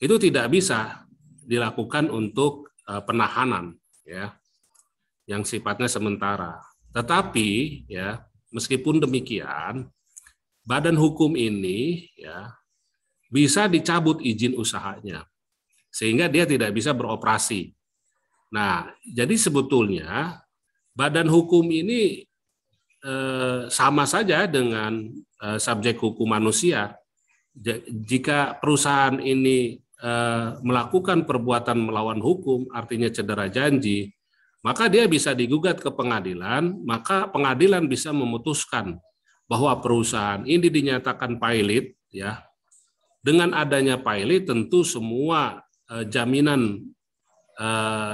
itu tidak bisa dilakukan untuk penahanan ya, yang sifatnya sementara. Tetapi ya meskipun demikian, badan hukum ini ya bisa dicabut izin usahanya sehingga dia tidak bisa beroperasi. Nah, jadi sebetulnya badan hukum ini sama saja dengan subjek hukum manusia. Jika perusahaan ini melakukan perbuatan melawan hukum, artinya cedera janji, maka dia bisa digugat ke pengadilan, maka pengadilan bisa memutuskan bahwa perusahaan ini dinyatakan pailit ya. Dengan adanya pailit tentu semua jaminan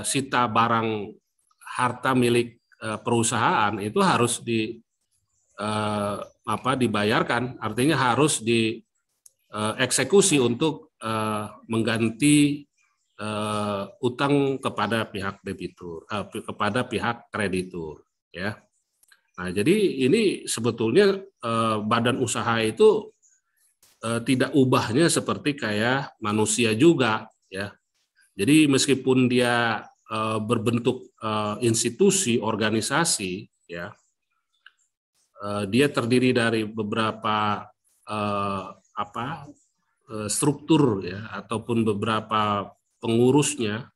sita barang harta milik perusahaan itu harus dibayarkan, artinya harus dieksekusi untuk mengganti utang kepada pihak debitur, kepada pihak kreditur ya. Nah, jadi ini sebetulnya badan usaha itu tidak ubahnya seperti kayak manusia juga ya. Jadi meskipun dia berbentuk institusi organisasi ya, dia terdiri dari beberapa struktur ya ataupun beberapa pengurusnya,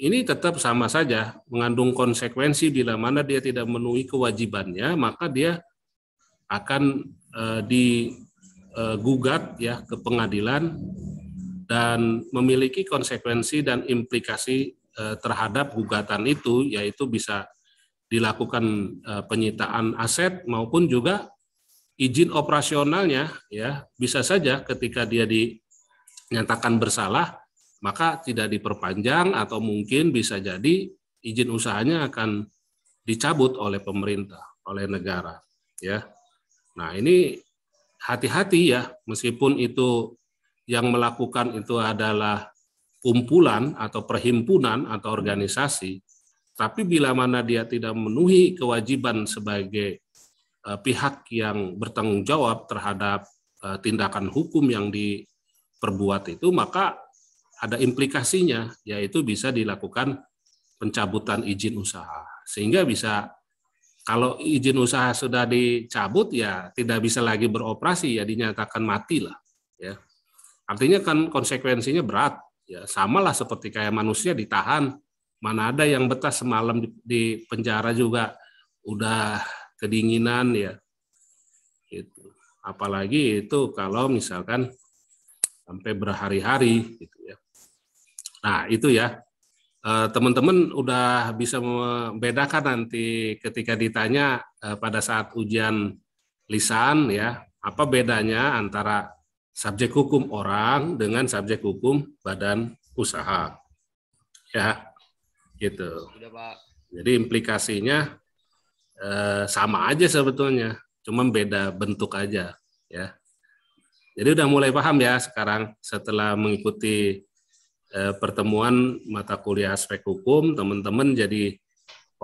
ini tetap sama saja mengandung konsekuensi. Bila mana dia tidak memenuhi kewajibannya, maka dia akan digugat ya ke pengadilan dan memiliki konsekuensi dan implikasi terhadap gugatan itu, yaitu bisa dilakukan penyitaan aset maupun juga izin operasionalnya ya. Bisa saja ketika dia dinyatakan bersalah maka tidak diperpanjang atau mungkin bisa jadi izin usahanya akan dicabut oleh pemerintah, oleh negara ya. Nah, ini hati-hati ya, meskipun itu yang melakukan itu adalah kumpulan atau perhimpunan atau organisasi, tapi bila mana dia tidak memenuhi kewajiban sebagai pihak yang bertanggung jawab terhadap tindakan hukum yang diperbuat itu, maka ada implikasinya, yaitu bisa dilakukan pencabutan izin usaha. Sehingga bisa, kalau izin usaha sudah dicabut ya tidak bisa lagi beroperasi, ya dinyatakan mati lah ya. Artinya kan konsekuensinya berat ya, samalah seperti kayak manusia ditahan, mana ada yang betah semalam di penjara juga udah kedinginan ya gitu. apalagi itu kalau misalkan sampai berhari-hari gitu ya. Nah, itu ya. Teman-teman udah bisa membedakan nanti ketika ditanya pada saat ujian lisan ya, apa bedanya antara subjek hukum orang dengan subjek hukum badan usaha. Ya, gitu. Sudah, Pak. Jadi implikasinya sama aja sebetulnya, cuma beda bentuk aja ya. Jadi udah mulai paham ya sekarang setelah mengikuti pertemuan mata kuliah aspek hukum, teman-teman jadi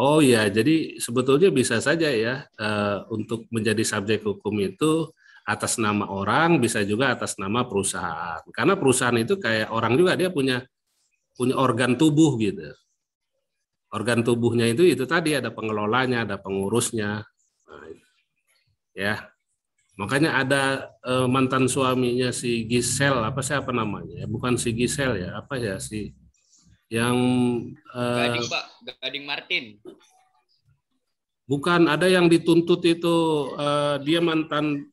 oh ya, jadi sebetulnya bisa saja ya untuk menjadi subjek hukum itu atas nama orang, bisa juga atas nama perusahaan. Karena perusahaan itu kayak orang juga, dia punya organ tubuh gitu. Organ tubuhnya itu tadi ada pengelolanya, ada pengurusnya. Nah, ya. Makanya ada mantan suaminya si Gisel, siapa namanya? Bukan si Gisel ya, apa ya si yang Gading, Pak, Gading Martin. Bukan, ada yang dituntut itu dia mantan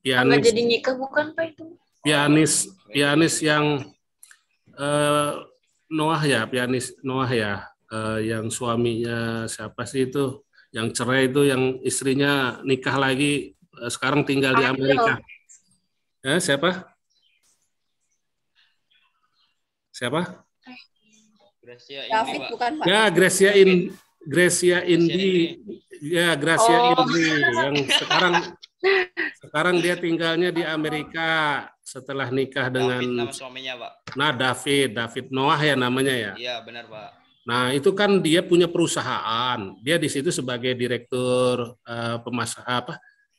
pianis. Nggak jadi nikah bukan Pak itu? Pianis yang Noah ya, pianis Noah ya, yang suaminya siapa sih itu? Yang cerai itu, yang istrinya nikah lagi, sekarang tinggal di Amerika. Siapa? Siapa? Gracia David Indi, bukan Pak? Ya, Gracia Indi. Ya, Gracia Indi yang sekarang dia tinggalnya di Amerika setelah nikah dengan David nama suaminya, Pak. Nah, David Noah ya namanya ya. Iya, benar, Pak. Nah, itu kan dia punya perusahaan. Dia di situ sebagai direktur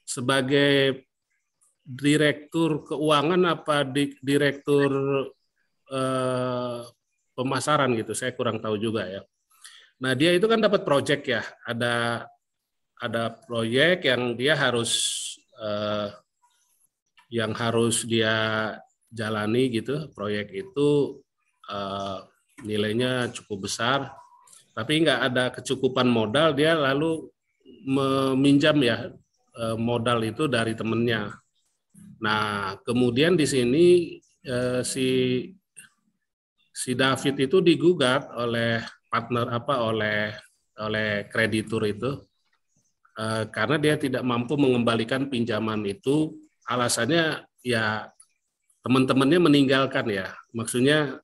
sebagai direktur keuangan direktur pemasaran gitu. Saya kurang tahu juga ya. Nah, dia itu kan dapat proyek ya. Ada proyek yang dia harus dia jalani gitu. Proyek itu nilainya cukup besar, tapi nggak ada kecukupan modal, dia lalu meminjam ya modal itu dari temennya. Nah, kemudian di sini si David itu digugat oleh partner oleh kreditur itu karena dia tidak mampu mengembalikan pinjaman itu, alasannya ya teman-temannya meninggalkan ya, maksudnya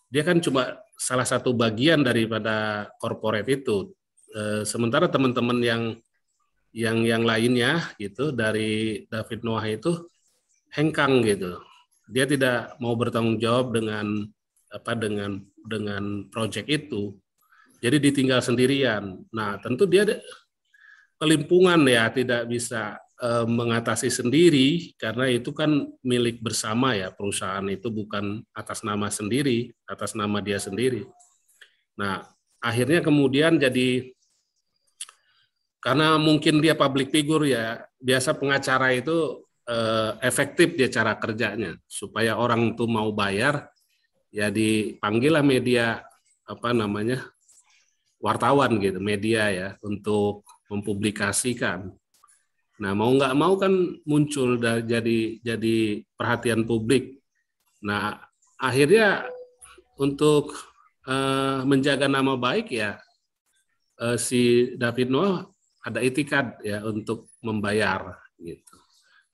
dia kan cuma salah satu bagian daripada corporate itu. Sementara teman-teman yang lainnya gitu dari David Noah itu hengkang gitu. Dia tidak mau bertanggung jawab dengan proyek itu. Jadi ditinggal sendirian. Nah, tentu dia kelimpungan ya, tidak bisa mengatasi sendiri karena itu kan milik bersama ya, perusahaan itu bukan atas nama sendiri, atas nama dia sendiri. Nah, akhirnya kemudian jadi karena mungkin dia public figure ya, biasa pengacara itu efektif dia cara kerjanya supaya orang tuh mau bayar ya, dipanggillah media wartawan gitu, media ya, untuk mempublikasikan. Nah, mau nggak mau kan muncul jadi perhatian publik. Nah, akhirnya untuk menjaga nama baik ya, si David Noah ada itikad ya untuk membayar gitu.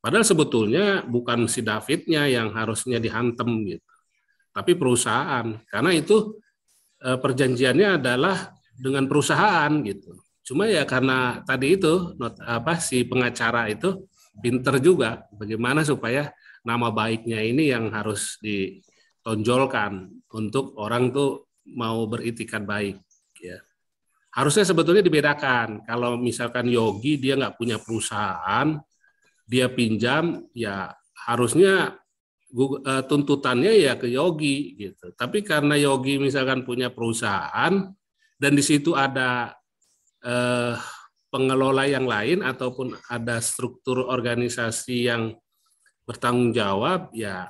Padahal sebetulnya bukan si Davidnya yang harusnya dihantam gitu, tapi perusahaan, karena itu perjanjiannya adalah dengan perusahaan gitu. Cuma ya karena tadi itu si pengacara itu pinter juga bagaimana supaya nama baiknya ini yang harus ditonjolkan untuk orang tuh mau beritikad baik ya. Harusnya sebetulnya dibedakan. Kalau misalkan Yogi dia nggak punya perusahaan, dia pinjam ya harusnya tuntutannya ya ke Yogi gitu. Tapi karena Yogi misalkan punya perusahaan dan di situ ada pengelola yang lain ataupun ada struktur organisasi yang bertanggung jawab, ya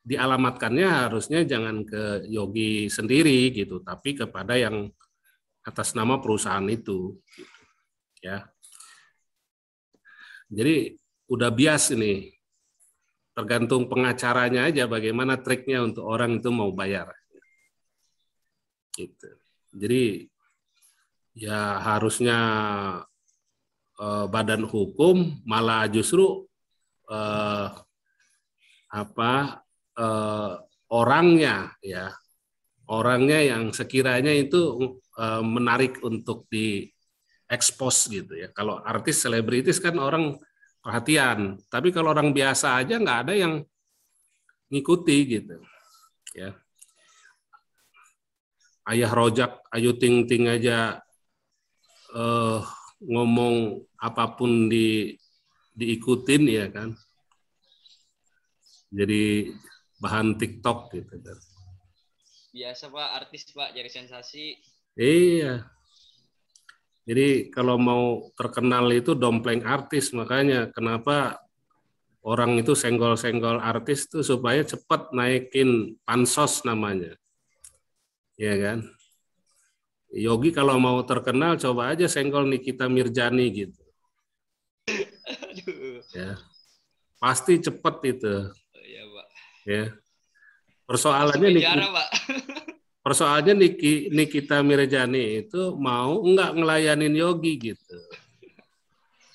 dialamatkannya harusnya jangan ke Yogi sendiri gitu, tapi kepada yang atas nama perusahaan itu. Ya. Jadi udah bias ini. Tergantung pengacaranya aja bagaimana triknya untuk orang itu mau bayar. Gitu. Jadi ya harusnya badan hukum malah justru orangnya ya, orangnya yang sekiranya itu menarik untuk diekspos gitu ya. Kalau artis selebritis kan orang perhatian, tapi kalau orang biasa aja nggak ada yang ngikuti gitu ya. Ayah Rojak, Ayu Ting Ting aja ngomong apapun diikutin ya kan. Jadi bahan TikTok gitu kan. Biasa Pak, artis Pak cari sensasi. Iya. Jadi kalau mau terkenal itu dompleng artis, makanya kenapa orang itu senggol-senggol artis tuh supaya cepat naikin pansos namanya. Ya kan? Yogi kalau mau terkenal coba aja senggol Nikita Mirjani gitu. Ya. Pasti cepat itu. Iya, Pak. Ya. Persoalannya Nikita Mirjani itu mau nggak ngelayanin Yogi gitu.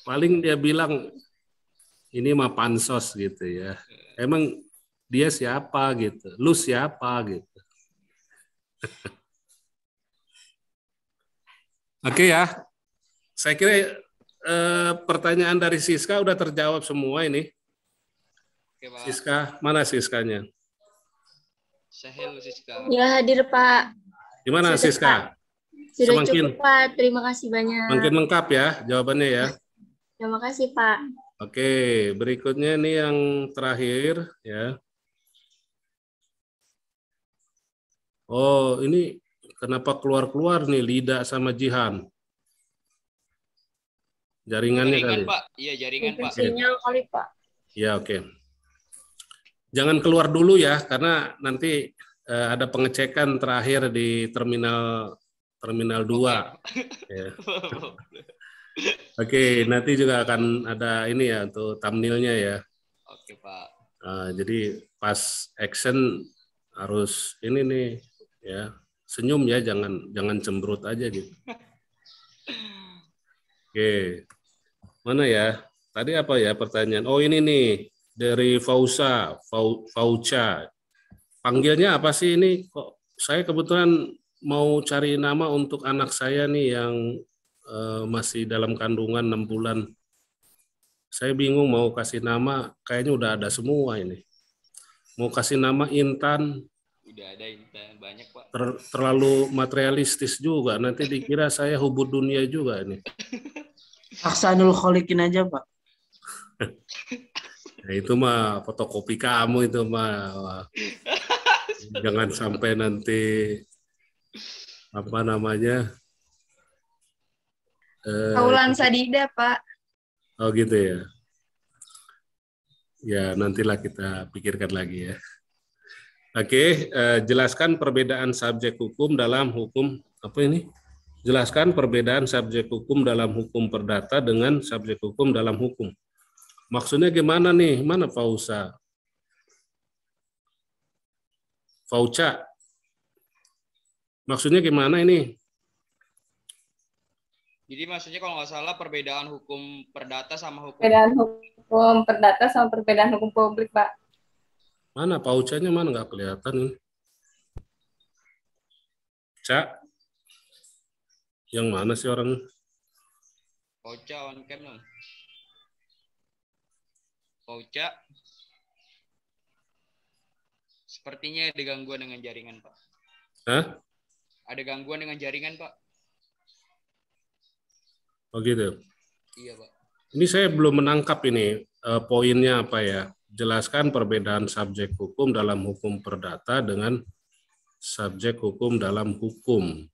Paling dia bilang ini mah pansos gitu ya. Emang dia siapa gitu? Lu siapa gitu? Oke ya. Saya kira pertanyaan dari Siska udah terjawab semua ini. Oke, Pak. Siska, mana Siskanya? Sahel Siska. Ya, hadir Pak. Gimana Sudah, Siska? Pak. Sudah cukup Pak, terima kasih banyak. Makin lengkap ya jawabannya ya. Terima kasih Pak. Oke, berikutnya nih yang terakhir ya. Oh, ini kenapa keluar-keluar nih Lida sama Jihan? Jaringannya Jaringan kali. Pak, iya jaringan Pak. Sinyal kali Pak. Ya oke. Jangan keluar dulu ya, karena nanti ada pengecekan terakhir di terminal 2. Ya. Oke, nanti juga akan ada ini ya untuk thumbnailnya ya. Oke Pak. Jadi pas action harus ini nih ya, senyum ya, jangan cemberut aja gitu. Oke, mana ya? Tadi apa ya pertanyaan? Oh ini nih dari Fauca. Panggilnya apa sih ini? Kok saya kebetulan mau cari nama untuk anak saya nih yang masih dalam kandungan 6 bulan. Saya bingung mau kasih nama, kayaknya udah ada semua ini. Mau kasih nama Intan. Udah ada Intan, banyak Pak. Terlalu materialistis juga, nanti dikira saya hubud dunia juga ini. Ahsanul Kholikin aja Pak. Ya, itu mah fotokopi kamu itu mah. Jangan sampai nanti apa namanya? Aulan Sadida, Pak. Oh gitu ya. Ya nantilah kita pikirkan lagi ya. Oke, jelaskan perbedaan subjek hukum dalam hukum apa ini? Jelaskan perbedaan subjek hukum dalam hukum perdata dengan subjek hukum dalam hukum. Maksudnya gimana nih? Mana Fauca? Maksudnya gimana ini? Jadi maksudnya kalau nggak salah perbedaan hukum perdata sama hukum... Perbedaan hukum perdata sama perbedaan hukum publik, Pak. Mana Faucanya mana nggak kelihatan ini? Cak? Yang mana sih orang? Fauca on cam dong. Fauca. Sepertinya ada gangguan dengan jaringan, Pak. Hah? Ada gangguan dengan jaringan, Pak. Oh gitu. Iya, Pak. Ini saya belum menangkap ini poinnya apa ya. Jelaskan perbedaan subjek hukum dalam hukum perdata dengan subjek hukum dalam hukum.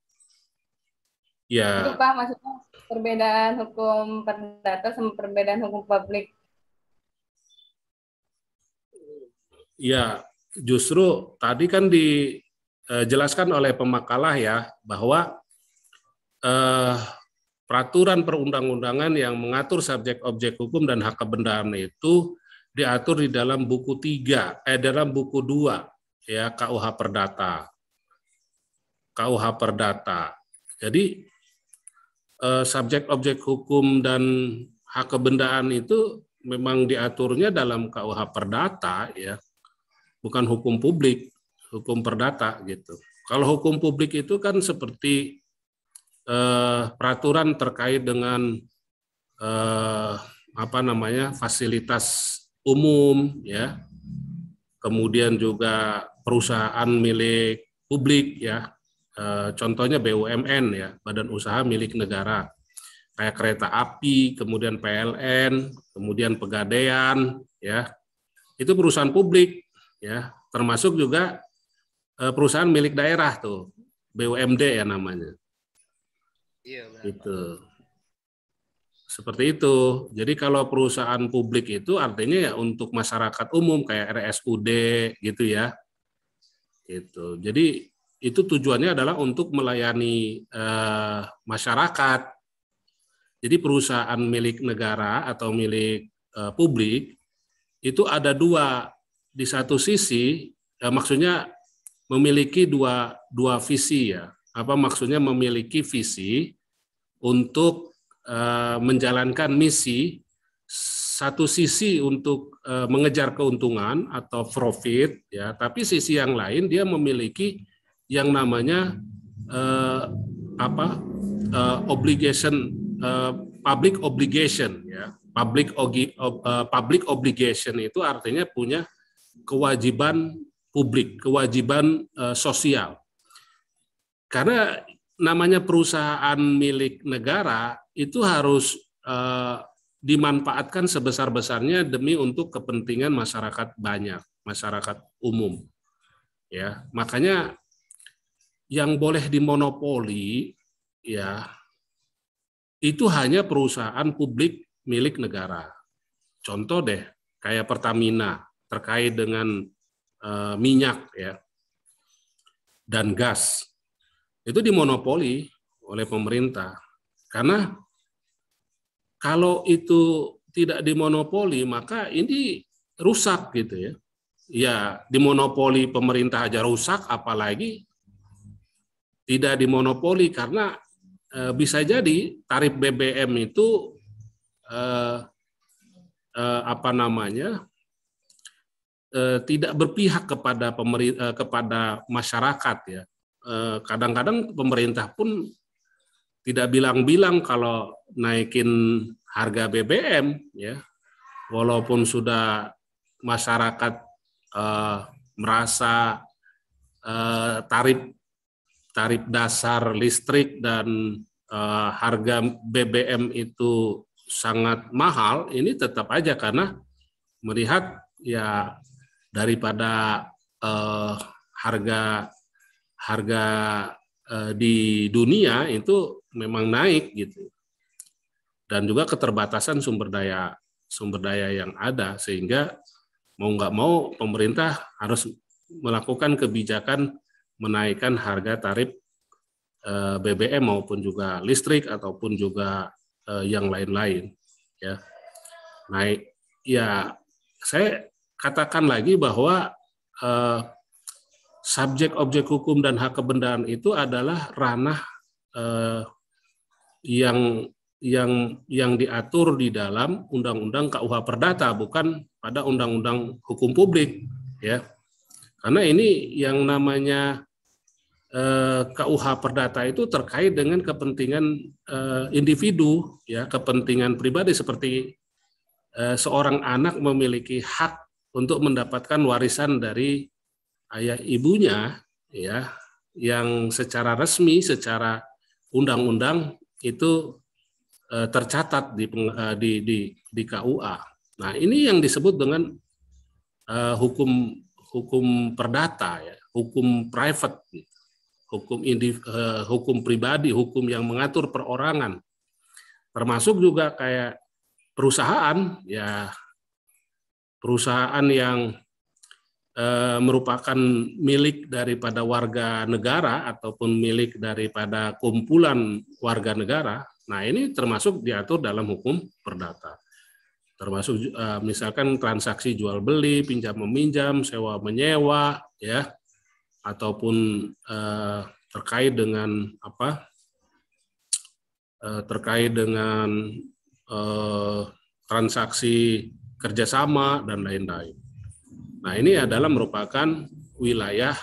Ya. Itu Pak, maksudnya perbedaan hukum perdata sama perbedaan hukum publik. Ya, justru tadi kan dijelaskan oleh pemakalah ya bahwa peraturan perundang-undangan yang mengatur subjek objek hukum dan hak kebendaan itu diatur di dalam buku 3, dalam buku 2 ya, KUH Perdata. KUH Perdata. Jadi subjek objek hukum dan hak kebendaan itu memang diaturnya dalam KUH Perdata ya. Bukan hukum publik, hukum perdata gitu. Kalau hukum publik itu kan seperti peraturan terkait dengan fasilitas umum ya, kemudian juga perusahaan milik publik ya, contohnya BUMN ya, badan usaha milik negara, kayak kereta api, kemudian PLN, kemudian Pegadaian ya, itu perusahaan publik ya, termasuk juga perusahaan milik daerah tuh, BUMD ya namanya. Iya, benar. Gitu. Seperti itu. Jadi kalau perusahaan publik itu artinya ya untuk masyarakat umum kayak RSUD gitu ya. Gitu. Jadi itu tujuannya adalah untuk melayani masyarakat. Jadi perusahaan milik negara atau milik publik itu ada dua. Di satu sisi maksudnya memiliki dua visi ya. Apa maksudnya memiliki visi untuk menjalankan misi, satu sisi untuk mengejar keuntungan atau profit ya, tapi sisi yang lain dia memiliki yang namanya obligation, public obligation ya. Public obligation itu artinya punya kewajiban publik, kewajiban sosial. Karena namanya perusahaan milik negara itu harus dimanfaatkan sebesar-besarnya demi untuk kepentingan masyarakat banyak, masyarakat umum. Ya, makanya yang boleh dimonopoli ya itu hanya perusahaan publik milik negara. Contoh deh kayak Pertamina terkait dengan minyak ya dan gas. Itu dimonopoli oleh pemerintah. Karena kalau itu tidak dimonopoli, maka ini rusak gitu ya. Ya, dimonopoli pemerintah aja rusak, apalagi tidak dimonopoli, karena bisa jadi tarif BBM itu tidak berpihak kepada kepada masyarakat ya. Kadang-kadang pemerintah pun tidak bilang-bilang kalau naikin harga BBM ya, walaupun sudah masyarakat merasa tarif dasar listrik dan harga BBM itu sangat mahal, ini tetap aja karena melihat ya daripada harga di dunia itu memang naik gitu, dan juga keterbatasan sumber daya yang ada, sehingga mau nggak mau pemerintah harus melakukan kebijakan menaikkan harga tarif BBM maupun juga listrik ataupun juga yang lain-lain ya. Naik ya, saya katakan lagi bahwa subjek objek hukum dan hak kebendaan itu adalah ranah yang diatur di dalam Undang-Undang KUH Perdata, bukan pada Undang-Undang Hukum Publik ya. Karena ini yang namanya KUH Perdata itu terkait dengan kepentingan individu ya, kepentingan pribadi, seperti seorang anak memiliki hak untuk mendapatkan warisan dari ayah ibunya ya, yang secara resmi, secara undang-undang itu tercatat di KUA. Nah, ini yang disebut dengan hukum perdata ya, hukum private, hukum pribadi, hukum yang mengatur perorangan. Termasuk juga kayak perusahaan ya, perusahaan yang merupakan milik daripada warga negara ataupun milik daripada kumpulan warga negara. Nah, ini termasuk diatur dalam hukum perdata. Termasuk misalkan transaksi jual beli, pinjam meminjam, sewa menyewa, ya, ataupun terkait dengan apa? Terkait dengan transaksi kerjasama dan lain-lain. Nah, ini adalah merupakan wilayah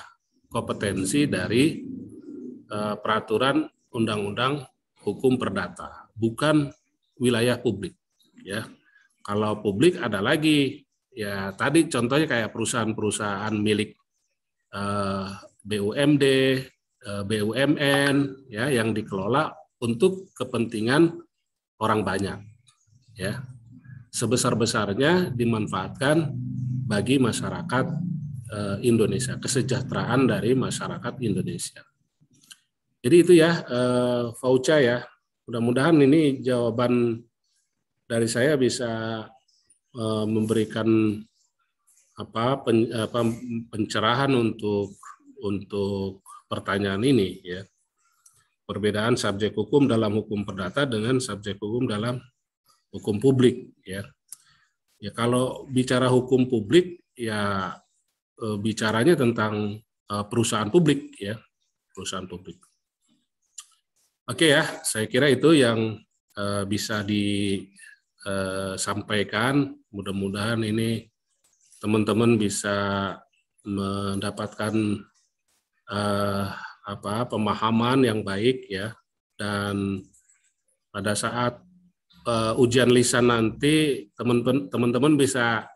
kompetensi dari peraturan undang-undang hukum perdata, bukan wilayah publik. Ya, kalau publik ada lagi, ya tadi contohnya kayak perusahaan-perusahaan milik BUMD, BUMN, ya yang dikelola untuk kepentingan orang banyak, ya sebesar-besarnya dimanfaatkan bagi masyarakat Indonesia, kesejahteraan dari masyarakat Indonesia. Jadi itu ya, Fauca ya. Mudah-mudahan ini jawaban dari saya bisa memberikan pencerahan untuk pertanyaan ini ya. Perbedaan subjek hukum dalam hukum perdata dengan subjek hukum dalam hukum publik ya. Ya kalau bicara hukum publik ya bicaranya tentang perusahaan publik ya, perusahaan publik. Oke ya, saya kira itu yang bisa disampaikan. Mudah-mudahan ini teman-teman bisa mendapatkan pemahaman yang baik ya, dan pada saat ujian lisan nanti teman-teman bisa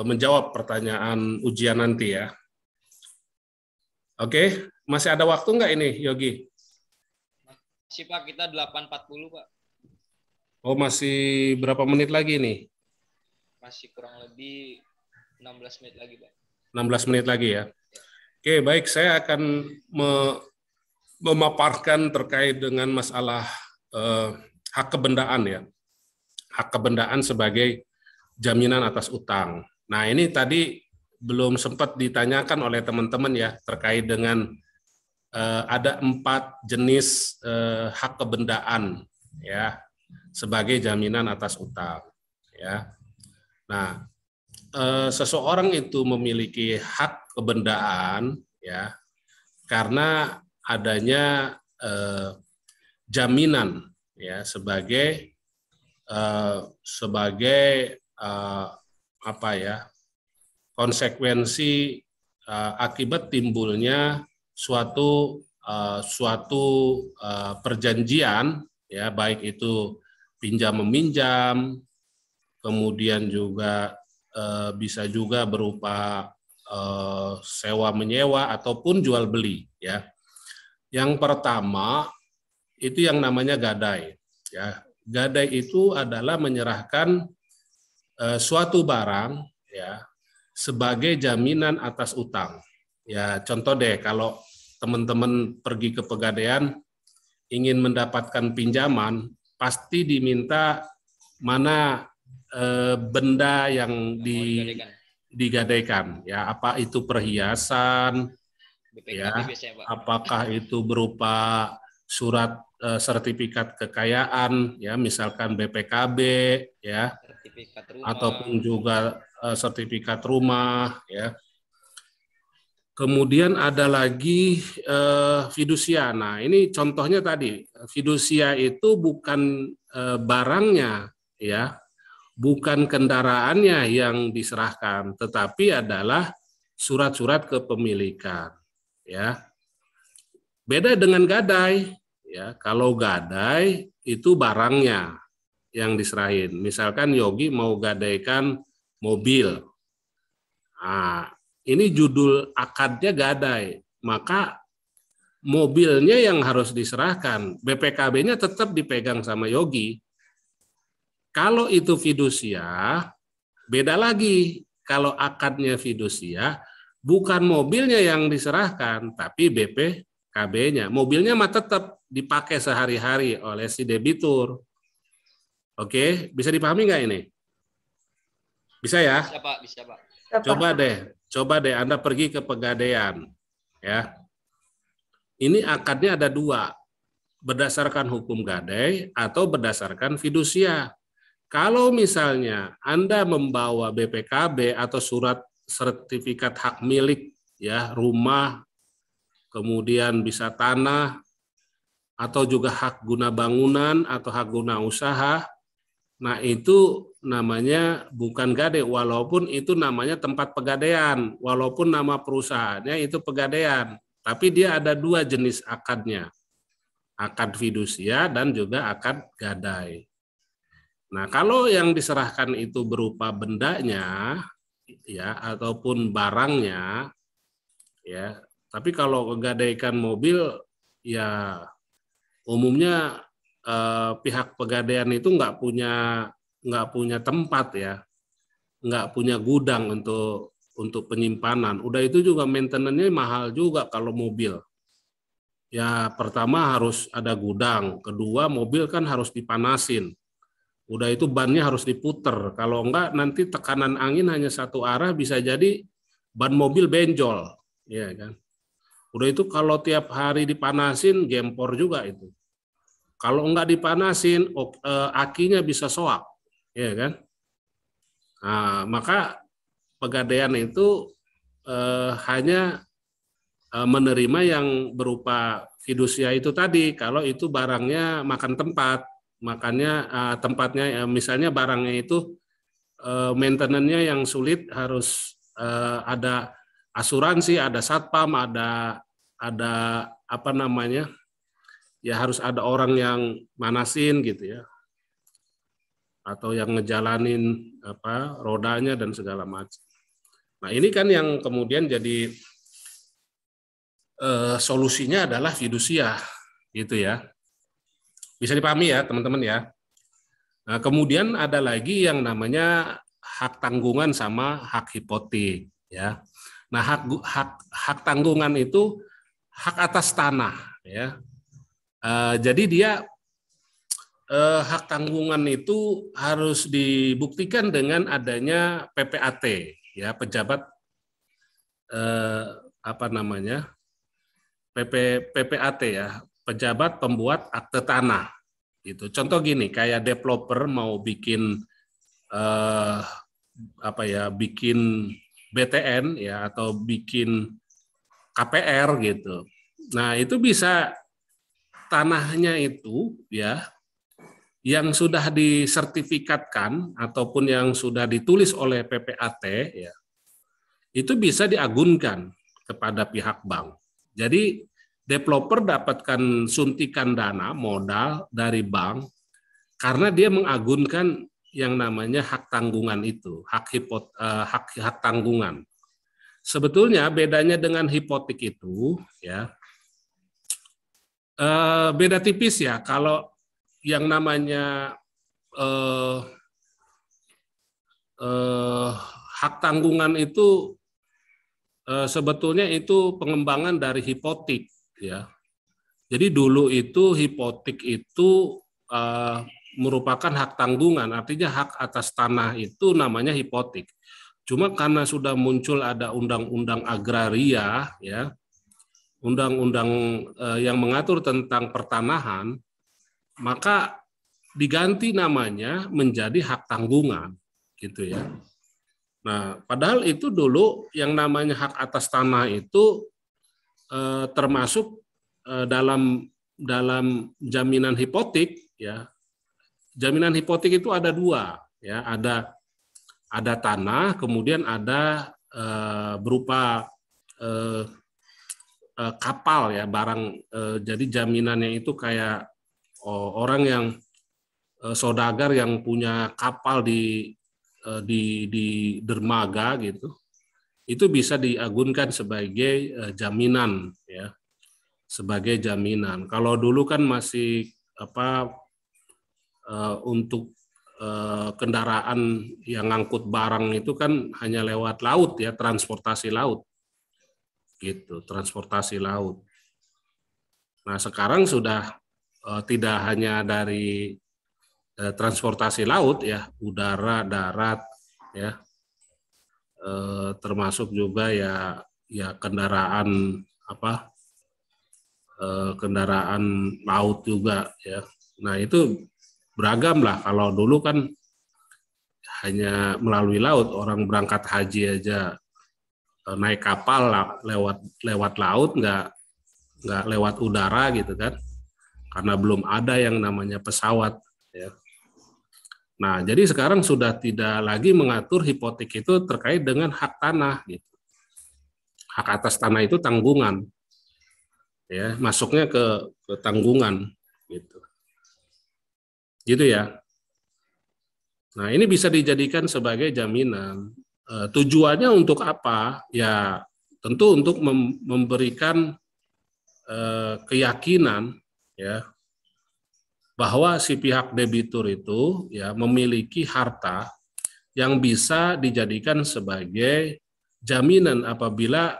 menjawab pertanyaan ujian nanti ya. Oke, masih ada waktu nggak ini Yogi? Masih Pak, kita 8.40 Pak. Oh, masih berapa menit lagi nih? Masih kurang lebih 16 menit lagi Pak. 16 menit lagi ya. Oke, baik, saya akan memaparkan terkait dengan masalah hak kebendaan ya. Hak kebendaan sebagai jaminan atas utang. Nah, ini tadi belum sempat ditanyakan oleh teman-teman ya, terkait dengan ada 4 jenis hak kebendaan ya sebagai jaminan atas utang ya. Nah, seseorang itu memiliki hak kebendaan ya karena adanya jaminan ya sebagai konsekuensi akibat timbulnya suatu perjanjian ya, baik itu pinjam meminjam, kemudian juga bisa juga berupa sewa menyewa ataupun jual beli ya. Yang pertama itu yang namanya gadai ya. Gadai itu adalah menyerahkan suatu barang ya sebagai jaminan atas utang. Ya, contoh deh kalau teman-teman pergi ke Pegadaian ingin mendapatkan pinjaman, pasti diminta mana benda yang digadaikan ya, apa itu perhiasan ya, apakah itu berupa surat sertifikat kekayaan ya, misalkan BPKB ya, ataupun juga sertifikat rumah ya. Kemudian ada lagi fidusia. Nah, ini contohnya tadi, fidusia itu bukan barangnya ya, bukan kendaraannya yang diserahkan, tetapi adalah surat-surat kepemilikan ya. Beda dengan gadai ya. Kalau gadai itu barangnya yang diserahin. Misalkan Yogi mau gadaikan mobil. Nah, ini judul akadnya gadai, maka mobilnya yang harus diserahkan, BPKB-nya tetap dipegang sama Yogi. Kalau itu fidusia, beda lagi. Kalau akadnya fidusia, bukan mobilnya yang diserahkan, tapi BPKB-nya. Mobilnya mah tetap dipakai sehari-hari oleh si debitur. Oke, bisa dipahami nggak ini? Bisa ya? Bisa Pak, bisa Pak. Coba deh Anda pergi ke Pegadaian ya. Ini akadnya ada 2. berdasarkan hukum gadai atau berdasarkan fidusia. Kalau misalnya Anda membawa BPKB atau surat sertifikat hak milik, ya, rumah, kemudian bisa tanah, atau juga hak guna bangunan atau hak guna usaha, nah itu namanya bukan gadai, walaupun itu namanya tempat pegadaian, walaupun nama perusahaannya itu pegadaian, tapi dia ada dua jenis akadnya, akad fidusia dan juga akad gadai. Nah, kalau yang diserahkan itu berupa bendanya, ya, ataupun barangnya, ya. Tapi kalau menggadaikan mobil, ya umumnya pihak pegadaian itu nggak punya tempat, ya, nggak punya gudang untuk penyimpanan. Udah itu juga maintenance-nya mahal juga kalau mobil. Ya, pertama harus ada gudang, kedua mobil kan harus dipanasin. Udah itu bannya harus diputer. Kalau enggak nanti tekanan angin hanya satu arah bisa jadi ban mobil benjol, ya kan. Udah itu kalau tiap hari dipanasin gempor juga itu. Kalau enggak dipanasin akinya bisa soak, ya kan. Nah, maka pegadaian itu hanya menerima yang berupa fidusia itu tadi kalau itu barangnya makan tempat. Makanya tempatnya, misalnya barangnya itu maintenance-nya yang sulit, harus ada asuransi, ada satpam, ada apa namanya, ya harus ada orang yang manasin gitu ya, atau yang ngejalanin apa rodanya dan segala macam. Nah ini kan yang kemudian jadi solusinya adalah fidusia gitu ya. Bisa dipahami ya teman-teman ya. Nah, kemudian ada lagi yang namanya hak tanggungan sama hak hipotek ya. Nah, hak tanggungan itu hak atas tanah ya. Jadi dia hak tanggungan itu harus dibuktikan dengan adanya PPAT ya, pejabat apa namanya? PPAT ya, pejabat pembuat akte tanah gitu. Contoh gini, kayak developer mau bikin apa ya, bikin BTN ya atau bikin KPR gitu. Nah, itu bisa tanahnya itu ya yang sudah disertifikatkan ataupun yang sudah ditulis oleh PPAT ya. Itu bisa diagunkan kepada pihak bank. Jadi developer dapatkan suntikan dana modal dari bank karena dia mengagunkan yang namanya hak tanggungan itu, hak tanggungan. Sebetulnya bedanya dengan hipotek itu ya beda tipis ya. Kalau yang namanya hak tanggungan itu sebetulnya itu pengembangan dari hipotek ya. Jadi dulu itu hipotek itu merupakan hak tanggungan, artinya hak atas tanah itu namanya hipotek. Cuma karena sudah muncul ada undang-undang agraria ya, undang-undang yang mengatur tentang pertanahan, maka diganti namanya menjadi hak tanggungan gitu ya. Nah, padahal itu dulu yang namanya hak atas tanah itu termasuk dalam jaminan hipotek ya. Jaminan hipotek itu ada dua ya, ada tanah, kemudian ada berupa kapal ya, barang. Jadi jaminannya itu kayak orang yang saudagar yang punya kapal di dermaga gitu, itu bisa diagunkan sebagai jaminan ya, sebagai jaminan. Kalau dulu kan masih apa untuk kendaraan yang ngangkut barang itu kan hanya lewat laut ya, transportasi laut gitu, transportasi laut. Nah sekarang sudah tidak hanya dari transportasi laut ya, udara, darat ya, termasuk juga ya kendaraan apa kendaraan laut juga ya. Nah itu beragam lah. Kalau dulu kan hanya melalui laut, orang berangkat haji aja naik kapal lah, lewat laut, nggak lewat udara gitu kan, karena belum ada yang namanya pesawat ya. Nah jadi sekarang sudah tidak lagi mengatur hipotek itu terkait dengan hak tanah gitu. Hak atas tanah itu tanggungan ya, masuknya ke tanggungan gitu ya. Nah, ini bisa dijadikan sebagai jaminan. Tujuannya untuk apa? Ya, tentu untuk memberikan keyakinan ya bahwa si pihak debitur itu ya memiliki harta yang bisa dijadikan sebagai jaminan apabila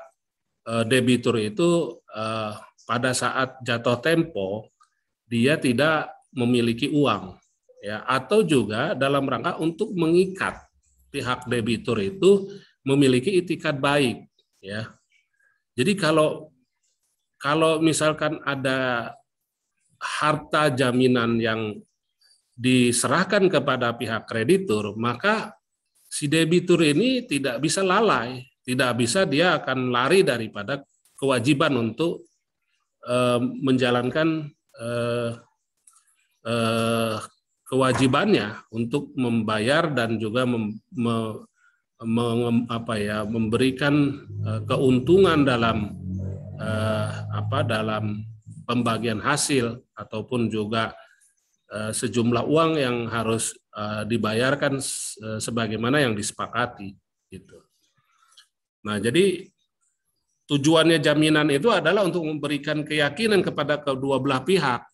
debitur itu pada saat jatuh tempo dia tidak memiliki uang. Ya, atau juga dalam rangka untuk mengikat pihak debitur itu memiliki itikat baik ya. Jadi kalau misalkan ada harta jaminan yang diserahkan kepada pihak kreditur, maka si debitur ini tidak bisa lalai, tidak bisa dia akan lari daripada kewajiban untuk menjalankan kewajibannya untuk membayar dan juga memberikan keuntungan dalam dalam pembagian hasil ataupun juga sejumlah uang yang harus dibayarkan sebagaimana yang disepakati gitu. Nah, jadi tujuannya jaminan itu adalah untuk memberikan keyakinan kepada kedua belah pihak.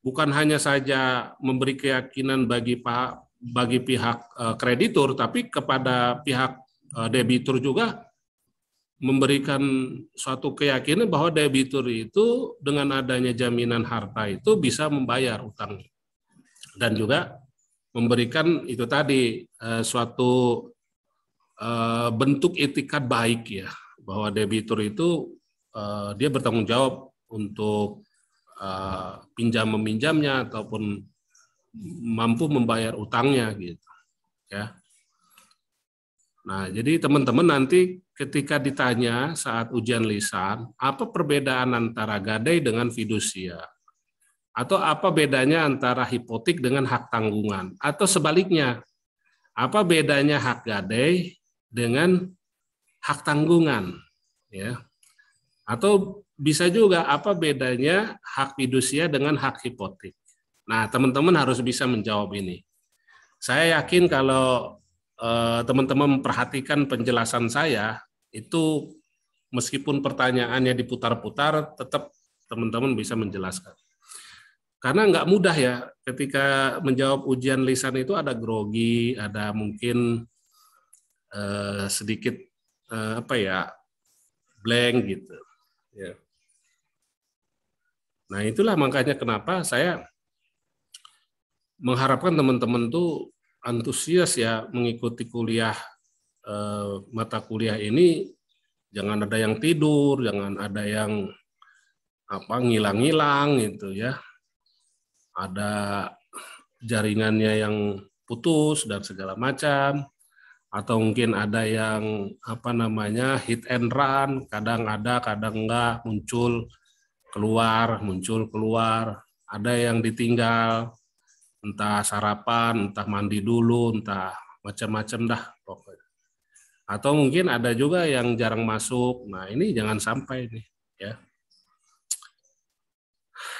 Bukan hanya saja memberi keyakinan bagi pihak kreditur, tapi kepada pihak debitur juga memberikan suatu keyakinan bahwa debitur itu dengan adanya jaminan harta itu bisa membayar utang dan juga memberikan itu tadi suatu bentuk itikat baik ya, bahwa debitur itu dia bertanggung jawab untuk pinjam meminjamnya ataupun mampu membayar utangnya gitu ya. Nah, jadi teman-teman nanti ketika ditanya saat ujian lisan, apa perbedaan antara gadai dengan fidusia? Atau apa bedanya antara hipotek dengan hak tanggungan? Atau sebaliknya, apa bedanya hak gadai dengan hak tanggungan? Ya. Atau bisa juga apa bedanya hak fidusia dengan hak hipotek. Nah, teman-teman harus bisa menjawab ini. Saya yakin kalau teman-teman memperhatikan penjelasan saya, itu meskipun pertanyaannya diputar-putar, tetap teman-teman bisa menjelaskan. Karena nggak mudah ya, ketika menjawab ujian lisan itu ada grogi, ada mungkin sedikit blank gitu. Ya. Nah itulah makanya kenapa saya mengharapkan teman-teman tuh antusias ya mengikuti kuliah mata kuliah ini. Jangan ada yang tidur, jangan ada yang ngilang-ngilang gitu ya. Ada jaringannya yang putus dan segala macam, atau mungkin ada yang hit and run, kadang ada, kadang enggak, muncul keluar, ada yang ditinggal, entah sarapan, entah mandi dulu, entah macam-macam dah pokoknya. Atau mungkin ada juga yang jarang masuk. Nah ini jangan sampai nih ya.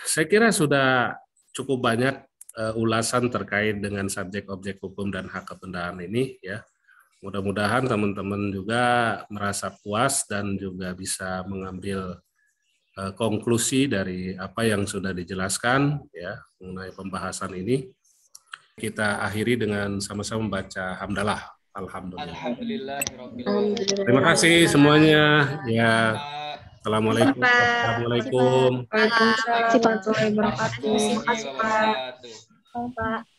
Saya kira sudah cukup banyak ulasan terkait dengan subjek objek hukum dan hak kebendaan ini ya. Mudah-mudahan teman-teman juga merasa puas dan juga bisa mengambil konklusi dari apa yang sudah dijelaskan ya mengenai pembahasan ini. Kita akhiri dengan sama-sama membaca hamdalah. Alhamdulillah. Terima kasih semuanya ya. Assalamualaikum. Waalaikumsalam warahmatullahi wabarakatuh. Terima kasih, Pak.